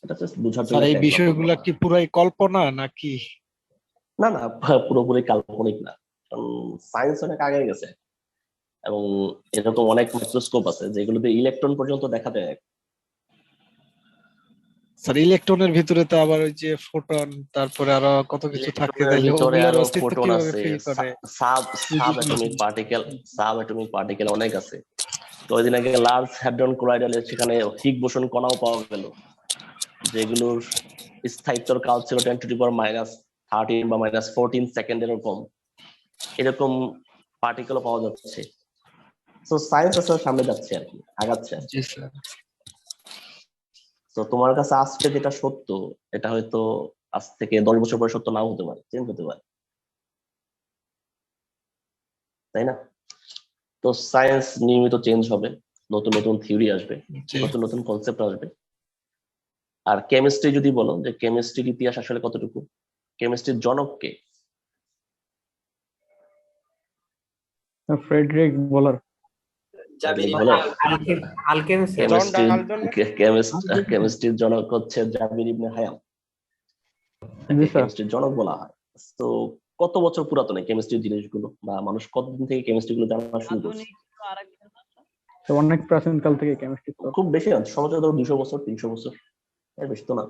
এটা জাস্ট বোঝার জন্য স্যার এই একটা example বিষয়গুলা বলা। কি পুরাই কল্পনা নাকি? না না, পুরোপুরি কাল্পনিক না, কারণ সায়েন্স অনেক আগে গেছে, এবং এরকম অনেক মাইক্রোস্কোপ আছে যেগুলোতে ইলেকট্রন পর্যন্ত দেখা যায়। স্যার ইলেকট্রনের ভিতরে তো আবার ওই যে ফোটন, তারপরে আরো কত কিছু থাকে, ইলেকট্রনের তাইলে ভিতরে ওগুলার আরো অস্তিত্ব ফোটন কিভাবে আছে, ফিল করে? সাব অ্যাটমিক পার্টিকেল, অনেক আছে। কয়েকদিন আগে লার্জ হ্যাড্রন কোলাইডালে সেখানে হিগ বোসন কণাও পাওয়া গেল, যেগুলোর স্থায়িত্বর কাল ছিল 10⁻⁻13 বা -14 সেকেন্ডেরও কম। এরকম পার্টিকেলও পাওয়া যাচ্ছে। তো সায়েন্স আসলে সামনে যাচ্ছে আর কি, আগাচ্ছে। জি স্যার। তো তোমার কাছে আজকে যেটা সত্য, এটা হয়তো আজ থেকে 10 বছর পরে সত্য নাও হতে পারে, চেঞ্জ হতে পারে, তাই না? তো সায়েন্স নিয়মিত চেঞ্জ হবে, নতুন নতুন থিওরি আসবে, নতুন নতুন কনসেপ্ট আসবে। আর কেমিস্ট্রি যদি বলো যে কেমিস্ট্রির ইতিহাস আসলে কতটুকু, কেমিস্ট্রির জনক কে? ফ্রেডরিক বলার। কেমিস্ট্রির জনক হচ্ছে জাবির ইবনে হায়াম, কেমিস্ট্রির জনক বলা হয়। তো কত বছর পুরাতন এই কেমিস্ট্রির জিনিসগুলো, বা মানুষ কতদিন থেকে কেমিস্ট্রি গুলো জানা শুরু করছে? অনেক প্রাচীন কাল থেকে কেমিস্ট্রি, খুব বেশি না, সমাজে ধরো 200 বছর 300 বছর, এর বেশি তো না।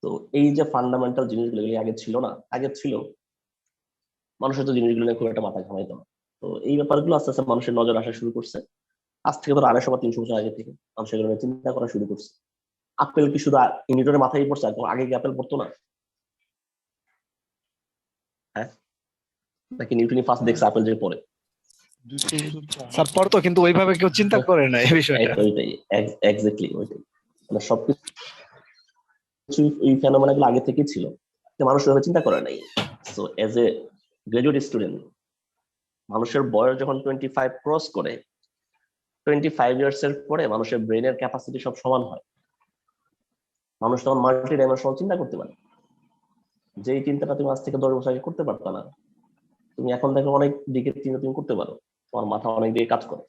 তো এই যে ফান্ডামেন্টাল জিনিসগুলো এগুলি আগে ছিল না, আগে ছিল, মানুষের তো জিনিসগুলো নিয়ে খুব একটা মাথা ঘামাইতো না। তো এই ব্যাপারগুলো আস্তে আস্তে মানুষের নজর আসা শুরু করছে, আজ থেকে ধরো 250 বা 300 বছর আগে থেকে মানুষ এগুলো নিয়ে চিন্তা করা শুরু করছে। আপেল কি শুধু নিউটনের মাথায় পড়ছে, আগে কি আপেল পড়তো না? হ্যাঁ, নাকি নিউটনই ফার্স্ট দেখছে আপেল যে পড়ে? স্যার পড়তো, কিন্তু ওইভাবে কেউ চিন্তা করে না এই বিষয়টা। ওইটাই এক্স্যাক্টলি ওইটাই, মানে সবকিছু এই ফেনোমেনাগুলো আগে থেকেই ছিল, মানুষ ওইভাবে চিন্তা করে নাই। So as a graduate student, মানুষের বয়স যখন 25 ক্রস করে, 25 ইয়ার্স এর পরে মানুষের ব্রেনের ক্যাপাসিটি সব সমান হয়। মানুষ তখন মাল্টি ডাইমেনশনাল চিন্তা করতে পারে, যেই চিন্তাটা তুমি আজ থেকে 10 বছর আগে করতে পারতো না, তুমি এখন দেখো অনেক দিকের চিন্তা তুমি করতে পারো, তোমার মাথা অনেক দিকে কাজ করে।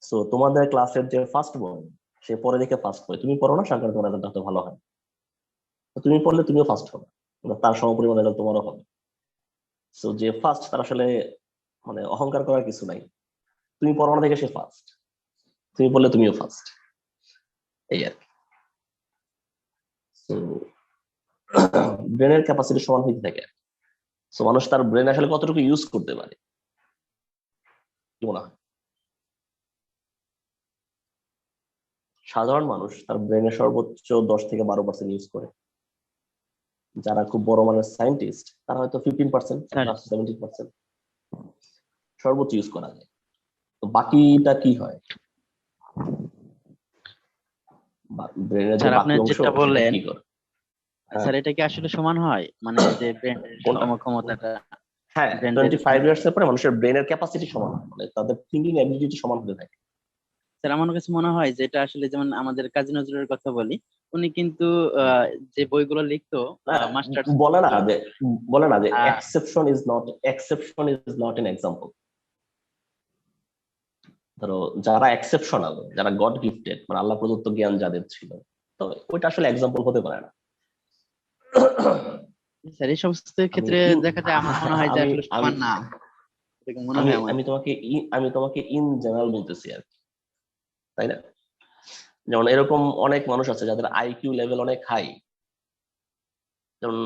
সো তোমাদের ক্লাসের যে ফার্স্ট বয়, সে পরে দেখে ফার্স্ট হয়, তুমি পড়ো না, সাংকার তোমার রেজাল্ট হয়তো ভালো হয়, তো তুমি পড়লে তুমিও ফার্স্ট হবে, তার সমপরিমাণ রেজাল্ট তোমারও হবে। সো যে ফার্স্ট, তার আসলে মানে অহংকার করার কিছু নাই, তুমি পড়ো না দেখে সে ফার্স্ট, তুমি বললে তুমিও ফার্স্ট, এই আর কি। সো ব্রেনের ক্যাপাসিটি সমান হইতে থাকে। সো মানুষ তার ব্রেন আসলে কতটুকু ইউজ করতে পারে কি মনে হয়? সাধারণ মানুষ তার ব্রেনের সর্বোচ্চ 10 থেকে 12% ইউজ করে। যারা খুব বড় মানের সায়েন্টিস্ট, তারা হয়তো 15%, 17% সর্বোচ্চ ইউজ করা যায়। তো বাকিটা কি হয়? ব্রেনের যে স্যার বাকি আপনি অংশ যেটা বললেন, কি করে? স্যার এটা কি আসলে সমান হয়, মানে যে ব্রেনের ক্ষমতাটা? হ্যাঁ, 25 ইয়ার্স এর পরে মানুষের ব্রেনের ক্যাপাসিটি সমান হয়, মানে তাদের থিংকিং এবিলিটি সমান হতে থাকে। স্যার আমার কাছে মনে হয় যে এটা আসলে, যেমন আমাদের কাজী নজরুলের কথা বলি, উনি কিন্তু যে বইগুলো লিখতো মাস্টার বলে না যে exception is not an example. ধরো যারা এক্সেপশনাল, যারা গড গিফটেড, মানে আল্লাহ প্রদত্ত জ্ঞান যাদের ছিল, তো ওইটা আসলে এক্সাম্পল হতে পারে না। স্যার এই সমস্ত ক্ষেত্রে দেখা যায় আমার মনে হয় যে আসলে সমান না, মনে হয় আমার। আমি তোমাকে ইন জেনারেল বলতেছি আর কি, তাই না? যেমন এরকম অনেক মানুষ আছে যাদের আইকিউ লেভেল অনেক হাই। যেমন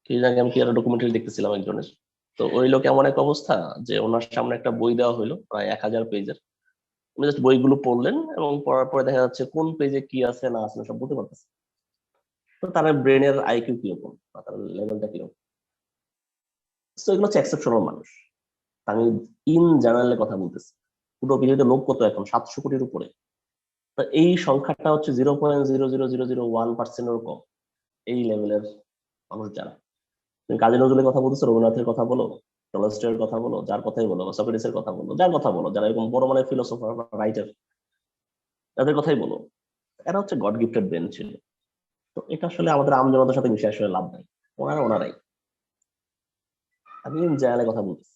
কি জানি, আমি কি একটা ডকুমেন্টারি দেখতেছিলাম একজনের, তো ওই লোক এমন এক অবস্থা যে ওনার সামনে একটা বই দেওয়া হইলো প্রায় 1000 পেজের। উনি জাস্ট বইগুলো পড়লেন এবং পড়ার পরে দেখা যাচ্ছে কোন পেজে কি আছে না আছে সব বলতে পারতেছে। তো তার ব্রেনের আইকিউ কিরকম বা তার লেভেলটা কিরকম। তো এগুলো হচ্ছে এক্সেপশনাল মানুষ। আমি ইন জেনারেলের কথা বলতেছি। পুরো পৃথিবীতে লোক কত এখন 700 কোটির উপরে। তো এই সংখ্যাটা হচ্ছে 0.00001% কম এই লেভেলের মানুষ যারা। তুমি কাজী নজরুলের কথা বলতেছো, রবীন্দ্রনাথের কথা বলো, টলস্টয়ের কথা বলো, যার কথাই বলো, সক্রেটিসের কথা বলো, যার কথা বলো, যারা এরকম বড় মানের ফিলোসফার বা রাইটার, তাদের কথাই বলো, এরা হচ্ছে গড গিফটেড ব্রেন ছিল। তো এটা আসলে আমাদের আমজনতার সাথে মিশে আসলে লাভ নাই, ওনারাই। আমি জেনারেলের কথা বলতেছি।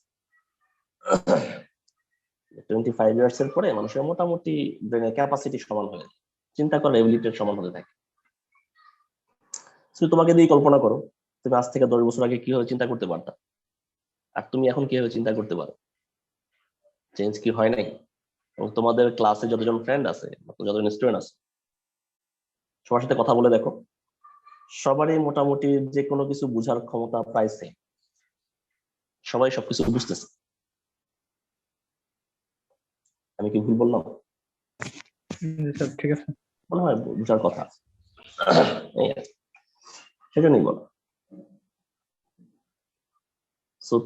25 ইয়ার্স এর পরে মানুষের মোটামুটি ব্রেনের ক্যাপাসিটি সমান হয়ে যায়, চিন্তা করার এবিলিটির সমান হতে থাকে। তোমাকে দিয়ে কল্পনা করো, তুমি আজ থেকে 10 বছর আগে কিভাবে চিন্তা করতে পারতা, আর তুমি এখন কিভাবে চিন্তা করতে পারো। চেঞ্জ কি হয় নাই? এবং তোমাদের ক্লাসে যতজন ফ্রেন্ড আছে, যতজন স্টুডেন্ট আছে, সবার সাথে কথা বলে দেখো, সবারই মোটামুটি যে কোনো কিছু বুঝার ক্ষমতা প্রায় সেম। সবাই সবকিছু বুঝতেছে। আমি কি ভুল বললাম? ঠিক আছে, মনে হয় বুঝার কথা। সেজন্যই বলো।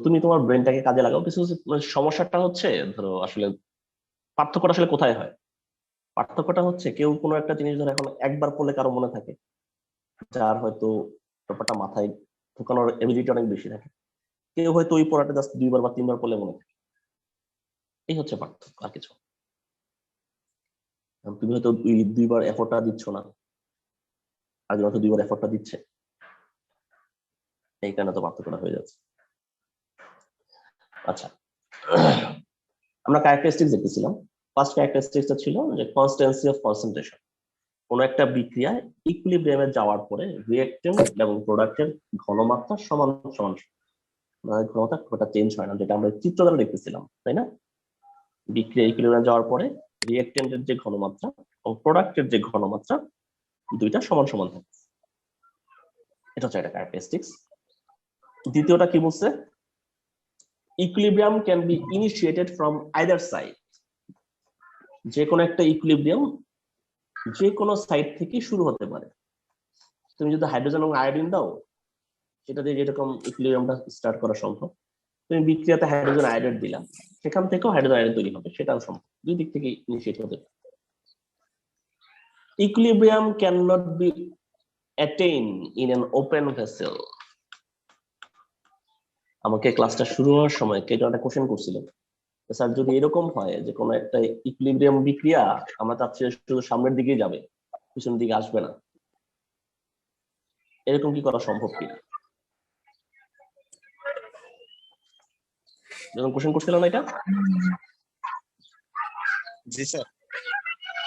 তুমি তোমার ব্রেনটাকে কাজে লাগাও। কিছু সমস্যাটা হচ্ছে, ধরো আসলে পার্থক্যটা আসলে কোথায় হয়? পার্থক্যটা হচ্ছে কেউ কোনো একটা জিনিস ধরো এখন একবার পড়লে কারো মনে থাকে, যার হয়তো ব্যাপারটা মাথায় ঢোকানোর এবিলিটি অনেক বেশি থাকে। কেউ হয়তো ওই পড়াটা জাস্ট 2বার বা 3বার পড়লে মনে থাকে। এই হচ্ছে পার্থক্য, আর কিছু। তুমি হয়তো 2বার এফোর্টটা দিচ্ছ না, আর হয়তো 2বার এফোর্টটা দিচ্ছে, এই কারণে তো পার্থক্যটা হয়ে যাচ্ছে। আচ্ছা, আমরা ক্যারেক্টারিস্টিক্স দেখতেছিলাম। ফার্স্ট ক্যারেক্টারিস্টিক্সটা ছিল যে কনস্ট্যান্সি অফ কনসেন্ট্রেশন। কোন একটা বিক্রিয়ায় ইকুইলিব্রিয়ামে যাওয়ার পরে রিঅ্যাকটেন্ট এবং প্রোডাক্টের ঘনমাত্রা সমান সমান, ঘনমাত্রা খুব একটা চেঞ্জ হয় না, যেটা আমরা চিত্র দ্বারা দেখতেছিলাম, তাই না? বিক্রিয়া ইকুইলিব্রিয়ামে যাওয়ার পরে রিঅ্যাকটেন্টের যে ঘনমাত্রা এবং প্রোডাক্টের যে ঘনমাত্রা দুইটা সমান সমান থাকে। এটা হচ্ছে একটা ক্যারেক্টারিস্টিক্স। দ্বিতীয়টা কি বলছে? Equilibrium can be initiated from either side. যে কোনো একটা ইকুইলিব্রিয়াম যে কোনো সাইড থেকে শুরু হতে পারে। তুমি যদি হাইড্রোজেন এবং আয়োডিন দাও, সেটা দিয়ে যেরকম ইকুইলিব্রিয়ামটা স্টার্ট করা সম্ভব। তুমি বিক্রিয়াতে হাইড্রোজেন আয়োডাইড দিলাম, সেখান থেকেও হাইড্রোজেন আয়োডাইড তৈরি হবে, সেটাও সম্ভব। দুই দিক থেকে ইনিশিয়েট হতে পারে। Equilibrium can not be attained in an open vessel. আমাকে ক্লাসটা শুরু হওয়ার সময় কেউ একটা কোশ্চেন করছিল, স্যার যদি এরকম হয় যে কোনো একটা ইকুইলিব্রিয়াম বিক্রিয়া আমরা চাচ্ছি শুধু সামনের দিকেই যাবে, পিছনের দিকে আসবে না, এরকম কি করা সম্ভব কিনা? যখন কোশ্চেন করছিল না এটা? জি স্যার।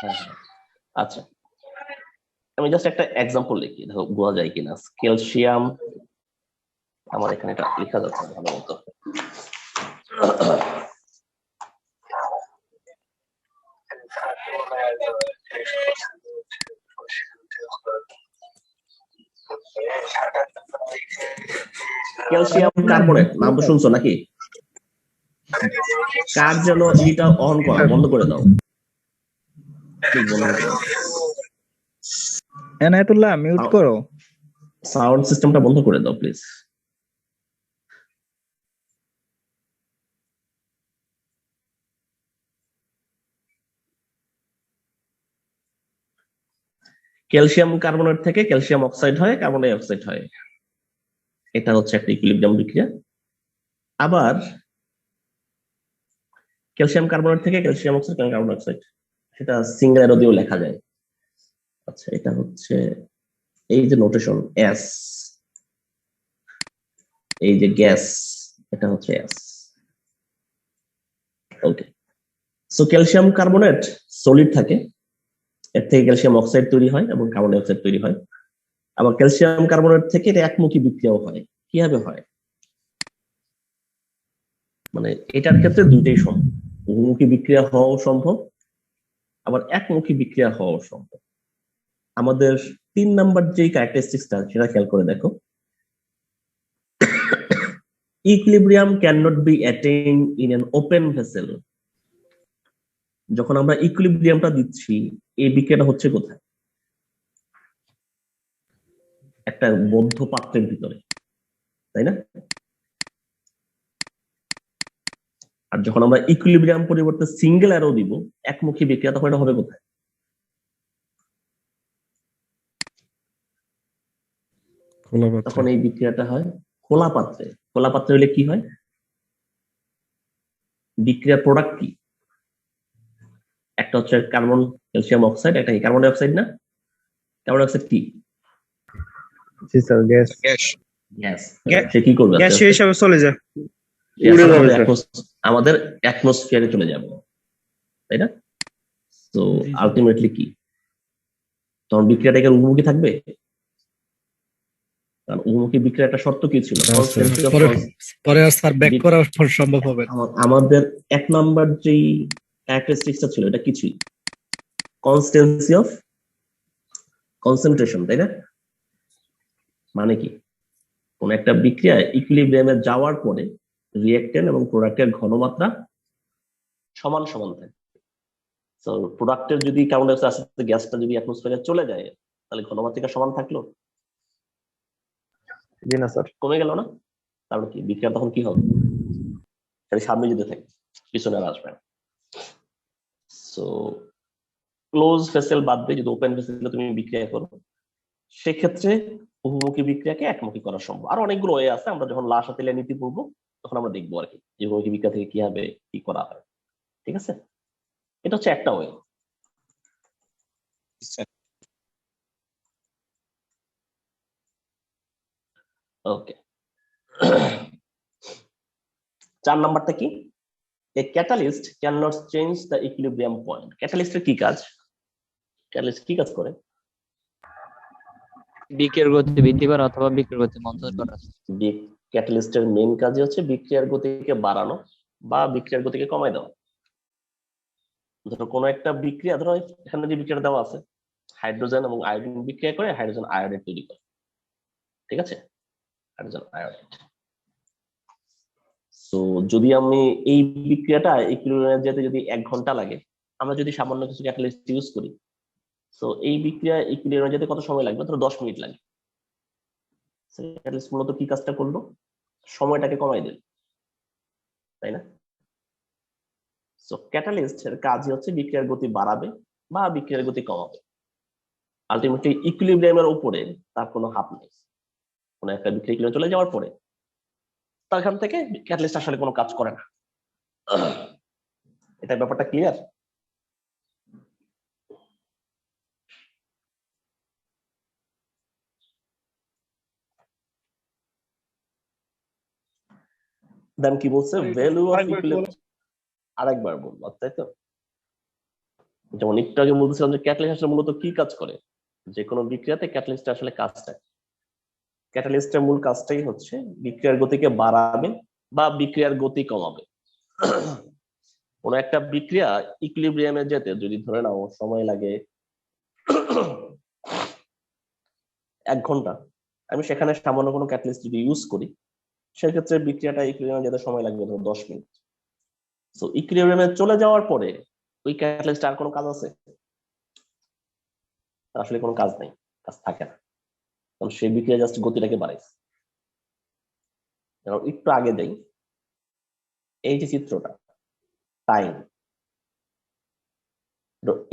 হ্যাঁ, আচ্ছা, আমি জাস্ট একটা এক্সাম্পল লিখি, দেখো বোঝা যায় কিনা। ক্যালসিয়াম, আমার এখানে এটা লেখা যাচ্ছে ভালো মতো। ক্যালসিয়াম কার্বনেট নাম তো শুনছো নাকি? কার যেন এটা অন করা বন্ধ করে দাও। এনায়েতুল্লাহ মিউট করো। সাউন্ড সিস্টেমটা বন্ধ করে দাও প্লিজ। ক্যালসিয়াম কার্বনেট থেকে ক্যালসিয়াম অক্সাইড হয়, কার্বন ডাই অক্সাইড হয়। এটা হচ্ছে একটা ইকুইলিব্রিয়াম বিক্রিয়া। আবার ক্যালসিয়াম কার্বনেট থেকে calcium oxide, carbon die oxide, সেটা সিঙ্গেল অ্যারো দিয়েও লেখা যায়। আচ্ছা, এটা হচ্ছে এই যে নোটেশন এস, এই যে গ্যাস, এটা হচ্ছে এস। ওকে, সো ক্যালসিয়াম কার্বনেট সলিড থাকে, এর থেকে ক্যালসিয়াম অক্সাইড তৈরি হয় এবং কার্বন ডাই অক্সাইড তৈরি হয়। আবার ক্যালসিয়াম কার্বনেট থেকে এটা একমুখী বিক্রিয়াও হয়। কিভাবে হয়? মানে এটার ক্ষেত্রে দুইটাই সম্ভব, বহুমুখী বিক্রিয়া হওয়াও সম্ভব, আবার একমুখী বিক্রিয়া হওয়াও সম্ভব। আমাদের 3 নাম্বার যে ক্যারেক্টারিস্টিক্সটা, সেটা খেয়াল করে দেখো। Equilibrium can not be attained in an open vessel. যখন আমরা ইকুইলিব্রিয়ামটা দিচ্ছি, এই বিক্রিয়াটা হচ্ছে কোথায়? একটা বদ্ধ পাত্রের ভিতরে, তাই না? আর যখন আমরা ইকুইলিব্রিয়াম পরিবর্তে সিঙ্গেল অ্যারো দিব, একমুখী বিক্রিয়া, তখন এটা হবে কোথায়? খোলা পাত্রে। তখন এই বিক্রিয়াটা হয় খোলা পাত্রে। খোলা পাত্রে হলে কি হয়? বিক্রিয়ার প্রোডাক্ট কি? একটা হচ্ছে কার্বন ক্যালসিয়াম অক্সাইড, একটা কি কার্বন ডাই অক্সাইড না? কার্বন ডাই অক্সাইড কি? জি স্যার, গ্যাস। গ্যাস। গ্যা- সে কি করবে? গ্যাস হিসাবে চলে যায়। সে উড়ে আসলে যাবে আমাদের স্যার। আমাদের অ্যাটমসফিয়ারে চলে যাবে, তাই না? তো জি, জি। আলটিমেটলি কি, তখন বিক্রিয়াটা কি উন্মুখী থাকবে? কারণ উন্মুখী বিক্রিয়ার একটা শর্ত কি ছিল? Constancy of পরে আর স্যার ব্যাক বিক- করা সম্ভব হবে না। আমাদের 1 নাম্বার যেই ক্যারেক্টারিস্টিক্সটা ছিল, এটা কি ছিল? কনস্ট্যান্সি অফ কনসেন্ট্রেশন, তাই না? মানে কি, কোন একটা বিক্রিয়া ইকুইলিব্রিয়ামে যাওয়ার পরে রিঅ্যাকট্যান্ট এবং প্রোডাক্টের ঘনমাত্রা সমান সমান থাকে। তো প্রোডাক্টের যদি কার্বন ডাই অক্সাইড আসতে গ্যাসটা যদি অ্যাটমসফিয়ারে চলে যায়, তাহলে ঘনমাত্রা সমান থাকলো? জি না স্যার। কমে গেল না? তাহলে কি বিক্রিয়া তখন কি হবে? খালি সামনে যেতে থাকে, পিছনে আর আসবে না। সো ক্লোজ ভেসেল বাদ দিয়ে যদি ওপেন ভেসেলে তুমি বিক্রিয়া করো, সেক্ষেত্রে বহুমুখী বিক্রিয়াকে একমুখী করা সম্ভব। আর অনেকগুলো ওয়ে আছে, আমরা যখন লাশ হাতে নীতি পড়বো তখন আমরা দেখবো আর কি, যে বহুমুখী বিক্রিয়া থেকে কিভাবে কি করা হয়। ঠিক আছে, এটা হচ্ছে একটা ওয়ে। ওকে, 4 নাম্বারটা কি? A catalyst can not change the equilibrium point. ক্যাটালিস্টের কি কাজ? ক্যাটালিস্ট কি কাজ করে? বিক্রিয়ার গতি বৃদ্ধি করা অথবা বিক্রিয়ার গতি মন্থর করা। ক্যাটালিস্টের মেইন কাজই হচ্ছে বিক্রিয়ার গতিকে বাড়ানো বা বিক্রিয়ার গতিকে কমায় দেওয়া। ধরো কোনো একটা বিক্রিয়া, ধরো এখানে যে বিক্রিয়া দেওয়া আছে, হাইড্রোজেন এবং আয়োডিন বিক্রিয়া করে হাইড্রোজেন আয়োডাইড তৈরি করে। ঠিক আছে, হাইড্রোজেন আয়োডাইড। তো যদি আমি এই বিক্রিয়াটা ইকুইলিব্রিয়ামে যেতে যদি 1 ঘন্টা লাগে, আমরা যদি সামান্য কিছু ক্যাটালিস্ট ইউজ করি, তো এই বিক্রিয়া ইকুইলিব্রিয়ামে যেতে কত সময় লাগবে? ধরো 10 মিনিট লাগে। ক্যাটালিস্ট মূলত কি কাজটা করলো? সময়টাকে কমাই দিল, তাই না? সো ক্যাটালিস্টের কাজই হচ্ছে বিক্রিয়ার গতি বাড়াবে বা বিক্রিয়ার গতি কমাবে। আলটিমেটলি ইকুইলিব্রিয়ামের উপরে তার কোনো হাত নেই। কোনো একটা বিক্রিয়া ইকুইলিব্রিয়ামে চলে যাওয়ার পরে তারখান থেকে ক্যাটালিস্ট আসলে কোনো কাজ করে না। এটা ব্যাপারটা ক্লিয়ার? দেন কি বলছে? Value of equilibrium. আরেকবার বলবো, তাই তো? যেমন একটু আগে বলছিলাম যে ক্যাটালিস্ট আসলে মূলত কি কাজ করে, যে কোনো বিক্রিয়াতে ক্যাটালিস্ট আসলে কাজটা, ক্যাটালিস্টের মূল কাজটাই হচ্ছে বিক্রিয়ার গতিকে বাড়াবে বা বিক্রিয়ার গতি কমাবে। কোন একটা বিক্রিয়া ইকুইলিব্রিয়ামে যেতে যদি ধরে নাও সময় লাগে 1 ঘন্টা, আমি সেখানে সামান্য কোনো ক্যাটালিস্ট যদি ইউজ করি, সেক্ষেত্রে বিক্রিয়াটা ইকুইলিব্রিয়ামে যেতে সময় লাগবে ধরো 10 মিনিট। তো ইকুইলিব্রিয়ামে চলে যাওয়ার পরে ওই ক্যাটালিস্ট আর কোনো কাজ আছে? আসলে কোনো কাজ নেই, কাজ থাকে না, কারণ সেই বিক্রিয়া জাস্ট গতিটাকে বাড়াইছে। একটু আগে দেই, এই যে চিত্রটা টাইম,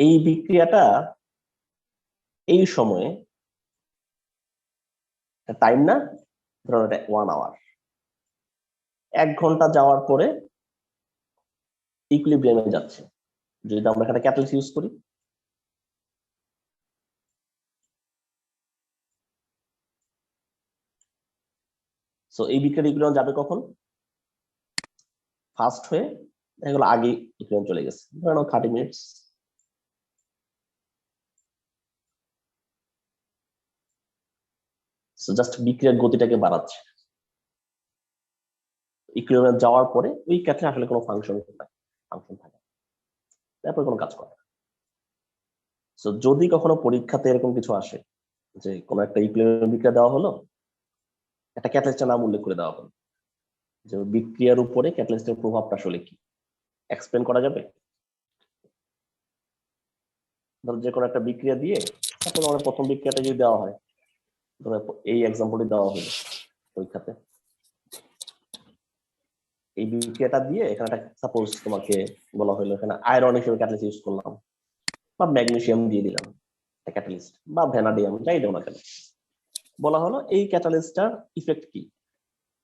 এই বিক্রিয়াটা এই সময়ে টাইম না, ধরুন এটা 1 আওয়ার, 1 ঘন্টা যাওয়ার পরে ইকুইলিব্রিয়ামে যাচ্ছে। যদি আমরা এখানে ক্যাটালিস্ট ইউজ করি, সো এই বিক্রিয়া ইকুইলিব্রিয়াম যাবে কখন? ফাস্ট হয়ে এগুলো আগে ইকুইলিব্রিয়াম চলে গেছে, ধরুন 30 মিনিটস। সো জাস্ট বিক্রিয়ার গতিটাকে বাড়াচ্ছে। ইকুইলিব্রিয়াম যাওয়ার পরে ওই ক্যাটালিস্ট আসলে কোনো ফাংশন থাকে, তারপর কোনো কাজ করে না। সো যদি কখনো পরীক্ষাতে এরকম কিছু আসে যে কোনো একটা ইকুইলিব্রিয়াম বিক্রিয়া দেওয়া হলো, একটা ক্যাটালিস্টের নাম উল্লেখ করে দেওয়া হলো, যে বিক্রিয়ার উপরে ক্যাটালিস্টের প্রভাবটা আসলে কি এক্সপ্লেন করা যাবে? ধরো যে কোনো একটা বিক্রিয়া দিয়ে তারপর আমাদের প্রথম বিক্রিয়াটা যদি দেওয়া হয়, ধরো এই এক্সাম্পলটি দেওয়া হলো পরীক্ষাতে, এই বিক্রিয়াটা দিয়ে এখানে একটা সাপোজ তোমাকে বলা হলো এখানে আয়রন হিসেবে ক্যাটালিস্ট ইউজ করলাম, বা ম্যাগনেসিয়াম দিয়ে দিলাম ক্যাটালিস্ট, বা ভ্যানাডিয়াম যাই দেবো না কেন, বলা হলো এই ক্যাটালিস্টটার ইফেক্ট কি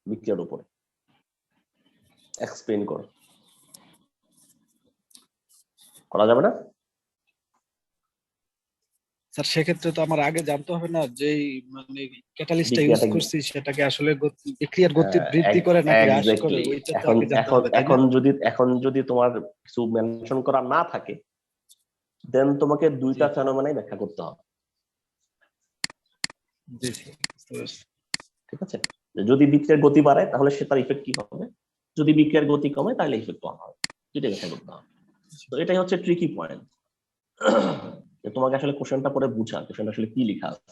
বিক্রিয়ার উপরে, এক্সপ্লেন কর। করা যাবে না? স্যার সেক্ষেত্রে তো আমার আগে জানতে হবে না যে মানে ক্যাটালিস্টটা ইউজ বিক্রিয়াটা করছি সেটাকে আসলে বিক্রিয়ার গতি বৃদ্ধি করে নাকি হ্রাস করে, এক্স্যাক্টলি। ওইটা তো এখন আগে জানতে এখন হবে, তাই না? এখন যদি তোমার কিছু মেনশন করা না থাকে, দেন তোমাকে দুইটা ফেনোমেনাই ব্যাখ্যা করতে হবে। জি স্যার, বুঝতে পারছি। ঠিক আছে? যদি বিক্রিয়ার গতি বাড়ায় তাহলে সে তার ইফেক্ট কি হবে, যদি বিক্রিয়ার গতি কমে তাহলে ইফেক্ট কম হবে, যেটা ব্যাখ্যা করতে হবে। তো এটাই হচ্ছে ট্রিকি পয়েন্ট, যে তোমাকে আসলে কোশ্চেনটা পরে বুঝা কোশ্চেনটা আসলে কি লেখা আছে,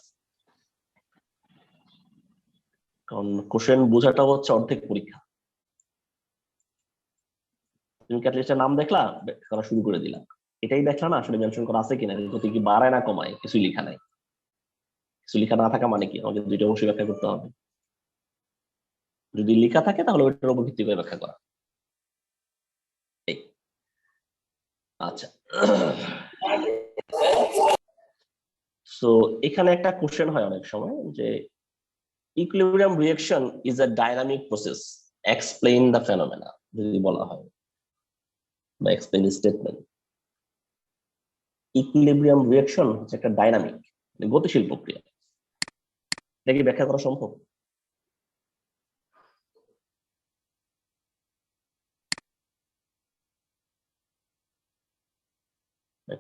কারণ কোশ্চেন বোঝাটা হচ্ছে অর্ধেক পরীক্ষা। তুমি ক্যাটালিস্টের নাম দেখলা, ব্যাখ্যা করা শুরু করে দিলা, এটাই দেখলা না আসলে মেনশন করা আছে কিনা, গতি কি বাড়ায় না কমায়, কিছু লেখা নাই। কিছু লেখা না থাকা মানে কি, আমাকে দুইটা অবশ্যই ব্যাখ্যা করতে হবে। যদি লেখা থাকে তাহলে ওইটার উপর ভিত্তি করে ব্যাখ্যা করা। আচ্ছা, সো এখানে একটা কোশ্চেন হয় অনেক সময় যে equilibrium reaction is a dynamic process, explain the phenomena যদি বলা হয়, বা explain the statement. Equilibrium reaction হচ্ছে একটা ডাইনামিক, গতিশীল প্রক্রিয়া, এটা কি ব্যাখ্যা করা সম্ভব?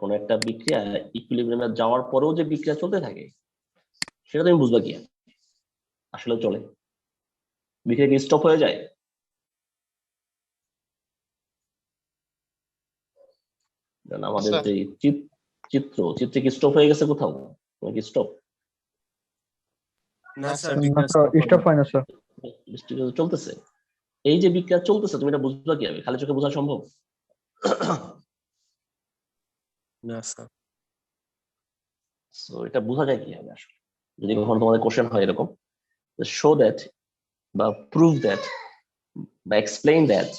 কোনো একটা বিক্রিয়া ইকুইলিব্রিয়ামে যাওয়ার পরেও যে বিক্রিয়া চলতে থাকে, সেটা তুমি বুঝবা কি আসলে চলে, বিক্রিয়া কি স্টপ হয়ে যায়? আমাদের যে চিত্রে কি স্টপ হয়ে গেছে কোথাও, কি স্টপ? না স্যার, স্টপ হয় না স্যার। চলতেছে, এই যে বিক্রিয়া চলতেছে তুমি এটা বুঝবা কিভাবে? খালি চোখে বোঝা সম্ভব না স্যার। সো এটা বোঝা যায় কিভাবে আসলে, যদি কখনো তোমাদের কোশ্চেন হয় এরকম, শো দ্যাট বা প্রুভ দ্যাট বা explain that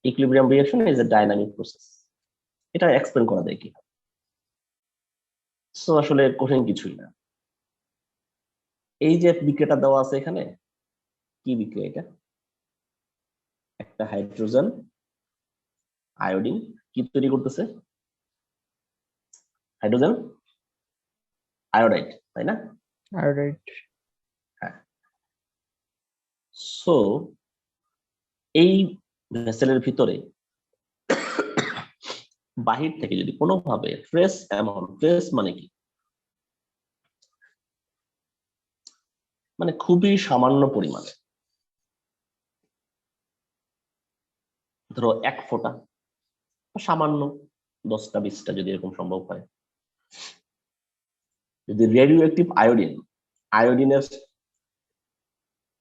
equilibrium reaction is a dynamic process, এটা এক্সপ্লেন করা যায় কিভাবে? সো আসলে কঠিন কিছুই না। এই যে বিক্রিয়াটা দেওয়া আছে এখানে, কি বিক্রিয়া এটা? একটা হাইড্রোজেন আয়োডিন কি তৈরি করতেছে? হাইড্রোজেন আয়োডাইড, তাই না? আয়োডাইড। হ্যাঁ। সো এই ভেসেলের ভিতরে বাহির থেকে যদি কোনোভাবে ট্রেস অ্যামাউন্ট, ট্রেস মানে কি, মানে খুবই সামান্য পরিমাণে, ধরো 1 ফোঁটা, সামান্য 10টা 20টা যদি এরকম সম্ভব হয়, যদি রেডিও অ্যাক্টিভ আয়োডিনের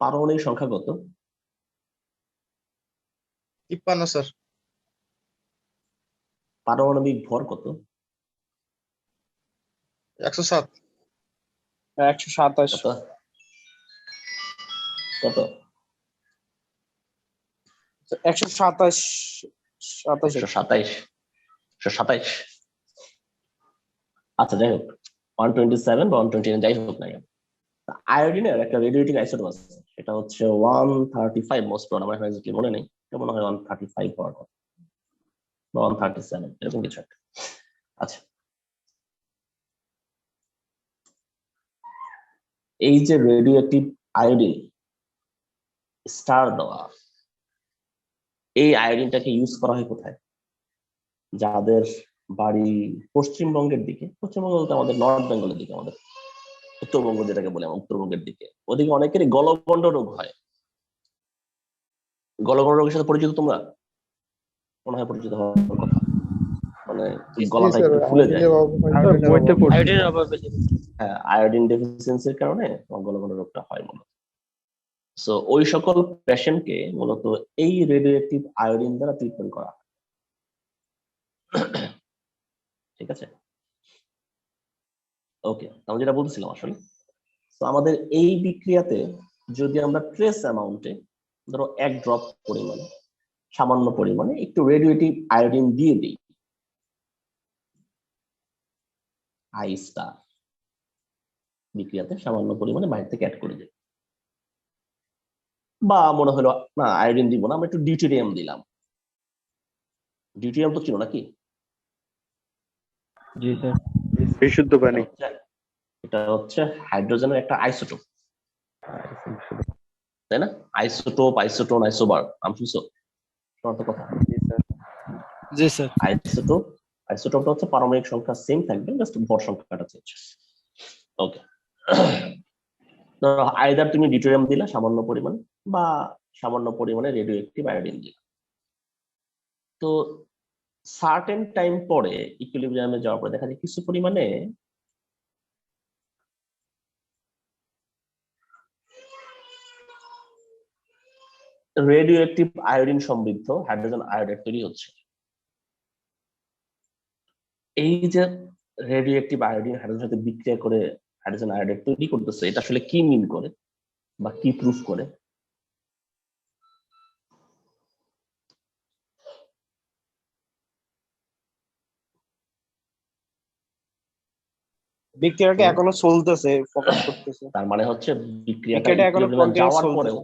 পারমাণবিক সংখ্যা কত? 53 স্যার। পারমাণবিক ভর কত? 107। 127। কত? 127। 127। আচ্ছা যাই হোক, 127 বা 129 যাই হোক না কেন, আয়োডিনের একটা রেডিওয়েটিভ আইসোটোপ আছে, সেটা হচ্ছে 135 মোস্ট প্রবাবলি, আমার এক্স্যাক্টলি মনে নেই, মনে হয় 135 হওয়ার কথা বা 137 এরকম কিছু একটা। আচ্ছা, এই যে রেডিও অ্যাক্টিভ আয়োডিন স্টার দেওয়া, এই আয়োডিনটাকে ইউজ করা হয় কোথায়? যাদের বাড়ি পশ্চিমবঙ্গের দিকে, পশ্চিমবঙ্গ বলতে আমাদের নর্থ বেঙ্গলের দিকে, আমাদের উত্তরবঙ্গ যেটাকে বলে আমরা উত্তরবঙ্গের দিকে, ওদিকে অনেকেরই গলগণ্ড রোগ হয়। গলগণ্ড রোগের সাথে পরিচিত তোমরা? মনে হয় পরিচিত হওয়ার কথা, মানে গলাটা একটু ফুলে যায়। আয়োডিনের অভাবে। হ্যাঁ, আয়োডিন ডেফিসিয়েন্সির কারণে গলগণ্ড রোগটা হয় মনে হয়। সো ওই সকল পেশেন্টকে মূলত এই রেডিও অ্যাক্টিভ আয়োডিন দ্বারা ট্রিটমেন্ট করা হয়। ঠিক আছে, ওকে, আমি যেটা বলছিলাম আসলে, তো আমাদের এই বিক্রিয়াতে যদি আমরা ট্রেস অ্যামাউন্টে ধরো 1 ড্রপ পরিমাণে, সামান্য পরিমাণে একটু রেডিওঅ্যাক্টিভ আয়োডিন দিয়ে দিই, আই স্টার বিক্রিয়াতে সামান্য পরিমাণে বাইরে থেকে অ্যাড করে দিই, বা মনে হলো না আয়োডিন দিব না, আমরা একটু ডিউটেরিয়াম দিলাম। ডিউটেরিয়াম তো ছিল নাকি? জি স্যার। বিশুদ্ধ পানি। এটা হচ্ছে হাইড্রোজেনের একটা আইসোটোপ, তাই না? আইসোটোপ, আইসোটোন, আইসোবার, নাম শুনছো? শোনার তো কথা। জি স্যার। আইসোটোপ, আইসোটোপটা হচ্ছে পারমাণবিক সংখ্যা সেম থাকবে, জাস্ট ভর সংখ্যাটা চেঞ্জ। ওকে, ধরো আইদার তুমি ডিউটেরিয়াম দিলা সামান্য পরিমাণে, বা সামান্য পরিমাণে রেডিওঅ্যাক্টিভ আয়োডিন দিলা। তো সার্টেন টাইম পরে ইকুইলিব্রিয়ামে যাওয়ার পরে দেখা যায় কিছু পরিমাণে রেডিওঅ্যাক্টিভ আয়োডিন সমৃদ্ধ হাইড্রোজেন আয়োডাইড তৈরি হচ্ছে। এই যে রেডিওঅ্যাক্টিভ আয়োডিন হাইড্রোজেনের সাথে বিক্রিয়া করে হাইড্রোজেন আয়োডাইড তৈরি করতেছে, এটা আসলে কি মিন করে বা কি প্রুফ করে? বিক্রিয়াটা এখনো চলতেছে, ফোকাস করতেছে। তার মানে হচ্ছে বিক্রিয়াটা বিক্রিয়াটা এখনো ইকুইলিব্রিয়ামে কন্টিনিউয়াস যাওয়ার চলতেছে। পরেও,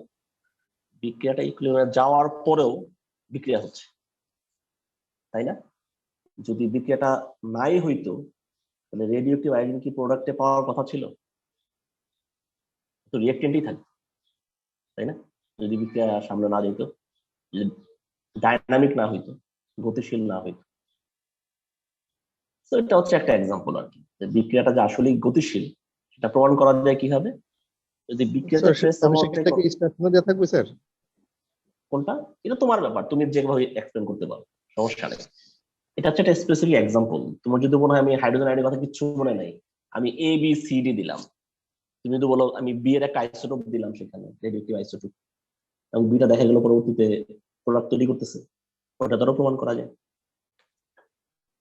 বিক্রিয়াটা ইকুইলিব্রিয়ামে যাওয়ার পরেও বিক্রিয়া হচ্ছে, তাই না? যদি বিক্রিয়াটা নাই হইতো তাহলে রেডিওঅ্যাক্টিভ আয়োডিন কি প্রোডাক্টে পাওয়ার কথা ছিল? তো রিঅ্যাক্টেন্টই থাকবে, তাই না? যদি বিক্রিয়া সামনে না যেত, যদি ডাইনামিক না হইতো, গতিশীল না হইতো। তো এটা হচ্ছে একটা এক্সাম্পল আর কি, যে বিক্রিয়াটা যে আসলেই গতিশীল সেটা প্রমাণ করা যায় কিভাবে? যদি বিক্রিয়াটা ট্রেস অ্যামাউন্টে থাকবে স্যার। কোনটা, এটা তোমার ব্যাপার, তুমি যেভাবে এক্সপ্লেন করতে পারো, সমস্যা নেই। এটা হচ্ছে একটা স্পেসিফিক এক্সাম্পল। তোমার যদি মনে হয় আমি হাইড্রোজেন আয়োডের কথা কিছু মনে নাই, আমি এ বি সি ডি দিলাম, তুমি যদি বলো আমি বি এর একটা আইসোটোপ দিলাম সেখানে, রেডিওঅ্যাক্টিভ আইসোটোপ, এবং বিটা দেখা গেল পরবর্তীতে প্রোডাক্ট তৈরি করতেছে, ওটা দ্বারা প্রমাণ করা যায়।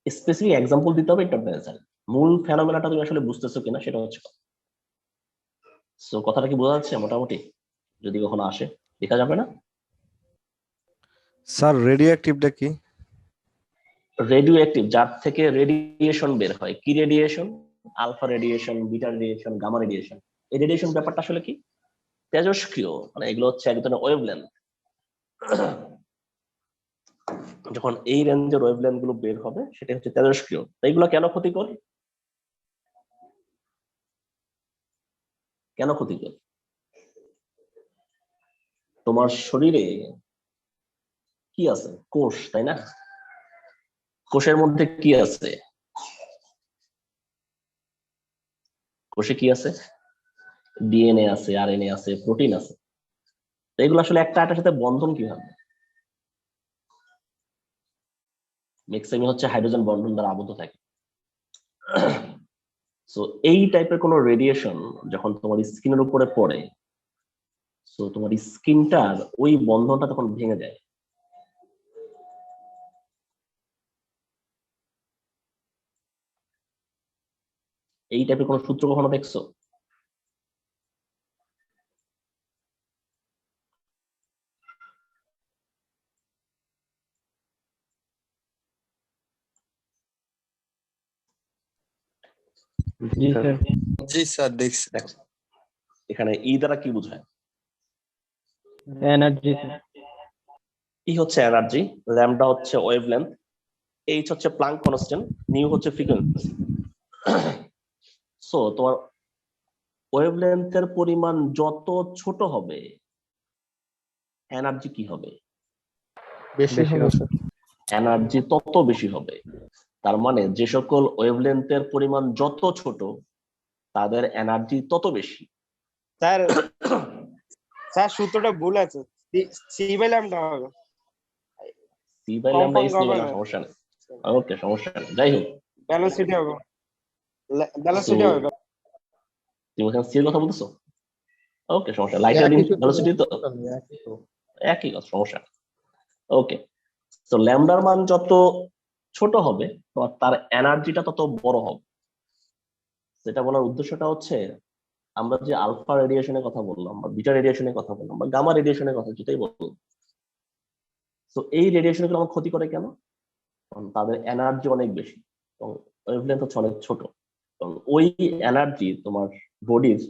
স্পেসিফিক এক্সাম্পল দিতে হবে, এটা নেসারি। মূল ফেনোমেনাটা তুমি আসলে বুঝতেছো কিনা সেটা হচ্ছে। সো কথাটা কি বোঝা যাচ্ছে মোটামুটি? যদি কখনো আসে দেখা যাবে না। স্যার রেডিও অ্যাক্টিভটা কি? রেডিও অ্যাক্টিভ যার থেকে রেডিয়েশন বের হয়। কি radiation? Alpha radiation, beta radiation, gamma radiation. এই রেডিয়েশন ব্যাপারটা আসলে কি? তেজস্ক্রিয়, মানে এগুলো হচ্ছে এক ধরনের ওয়েভলেন্থ। যখন এই রেঞ্জের ওয়েভলেন্থ গুলো বের হবে সেটা হচ্ছে তেজস্ক্রিয়। এইগুলো কেন ক্ষতিকর? কেন ক্ষতিকর? তোমার শরীরে কি আছে? কোষ, তাই না? কোষের মধ্যে কি আছে? কোষে কি আছে? ডিএনএ আছে, আরএনএ আছে, প্রোটিন আছে। এগুলো আসলে একটা একটার সাথে বন্ধন কিভাবে? ম্যাক্সিমাম হচ্ছে হাইড্রোজেন বন্ধন দ্বারা আবদ্ধ থাকে। সো এই টাইপের কোন রেডিয়েশন যখন তোমার স্কিনের উপরে পড়ে, সো তোমার স্কিনটার ওই বন্ধনটা তখন ভেঙে যায়। এই টাইপের কোন সূত্র কখনো দেখছো? জি স্যার। জি স্যার দেখছি। দেখো এখানে ই দ্বারা কি বোঝায়? এনার্জি। ই হচ্ছে এনার্জি, ল্যামডা হচ্ছে ওয়েভলেন্থ, এইচ হচ্ছে প্লাঙ্ক কনস্ট্যান্ট, নিউ হচ্ছে ফ্রিকোয়েন্সি। সো তোমার ওয়েভলেন্থের পরিমাণ যত ছোট হবে এনার্জি কি হবে? বেশি হবে স্যার। এনার্জি তত বেশি হবে। তার মানে যে সকল ওয়েভলেন্থের পরিমাণ যত ছোট তাদের এনার্জি তত বেশি। স্যার স্যার সূত্রটা ভুল আছে, সি বাই ল্যামডা হবে। সি বাই ল্যামডা কম্পাউন্ড ইস হবে নিবে না, না, সমস্যা নেই। ওকে, সমস্যা নেই, যাই হোক। ভেলোসিটি হবে, ভেলোসিটি হবে। তুমি ওখানে সি এর কথা বলতেছো? ওকে, সমস্যা, লাইটের একই সূত্র, ভেলোসিটি তো একই তো। একই কথা, সমস্যা। ওকে, তো ল্যামডার মান যত ছোট হবে তার এনার্জিটা তত বড় হবে। সেটা বলার উদ্দেশ্যটা হচ্ছে আমরা যে আলফা রেডিয়েশনের কথা বললাম বা বিটা রেডিয়েশনের কথা বললাম বা গামা রেডিয়েশনের কথা যেটাই বললাম, তো এই রেডিয়েশনগুলো আমার ক্ষতি করে কেন? কারণ তাদের এনার্জি অনেক বেশি এবং ওয়েভলেন্থ হচ্ছে অনেক ছোট। এবং ওই এনার্জি তোমার বডির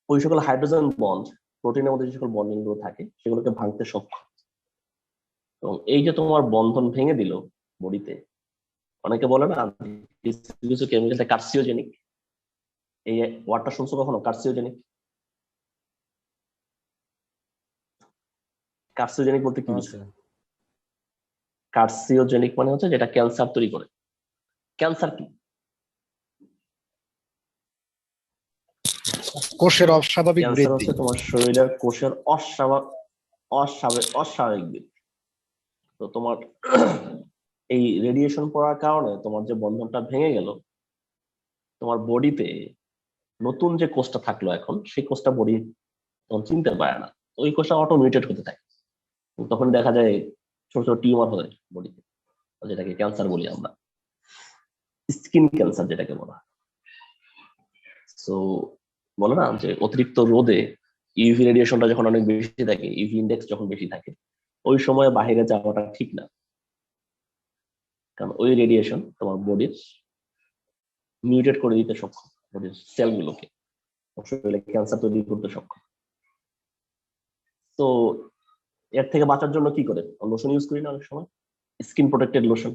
ওই সকল হাইড্রোজেন বন্ড, প্রোটিনের মধ্যে যে সকল বন্ডিং গুলো থাকে সেগুলোকে ভাঙতে সক্ষম। এবং এই যে তোমার বন্ধন ভেঙে দিল বডিতে, অনেকে বলে না কিছু কিছু কেমিক্যাল কার্সিওজেনিক, এই ওয়ার্ডটা শুনছো কখনো? কার্সিওজেনিক, কার্সিওজেনিক বলতে কি বুঝো? কার্সিওজেনিক মানে হচ্ছে যেটা ক্যান্সার তৈরি করে। ক্যান্সার কি? কোষের অস্বাভাবিক ক্যান্সার বৃদ্ধি। হচ্ছে তোমার শরীরের কোষের অস্বাভাবিক বৃদ্ধি। তো তোমার এই রেডিয়েশন পড়ার কারণে তোমার যে বন্ধনটা ভেঙে গেল, তোমার বডিতে নতুন যে কোষটা থাকলো এখন, সেই কোষটা বডি তখন চিনতে পারে না, ওই কোষটা অটো মিউটেট হতে থাকে। তখন দেখা যায় ছোট ছোট টিউমার হয়ে যায় বডিতে, যেটাকে ক্যান্সার বলি আমরা, স্কিন ক্যান্সার যেটাকে বলা হয়। সো বলে না যে অতিরিক্ত রোদে ইউভি রেডিয়েশনটা যখন অনেক বেশি থাকে, ইউভি ইন্ডেক্স যখন বেশি থাকে, ওই সময় বাইরে যাওয়াটা ঠিক না। কারণ ওই রেডিয়েশন তোমার বডির মিউটেট করে দিতে সক্ষম, বডির সেলগুলোকে শরীরে ক্যান্সার তৈরি করতে সক্ষম। তো এর থেকে বাঁচার জন্য কি করে? লোশন ইউজ করি না অনেক সময়, স্কিন প্রোটেক্টেড লোশন,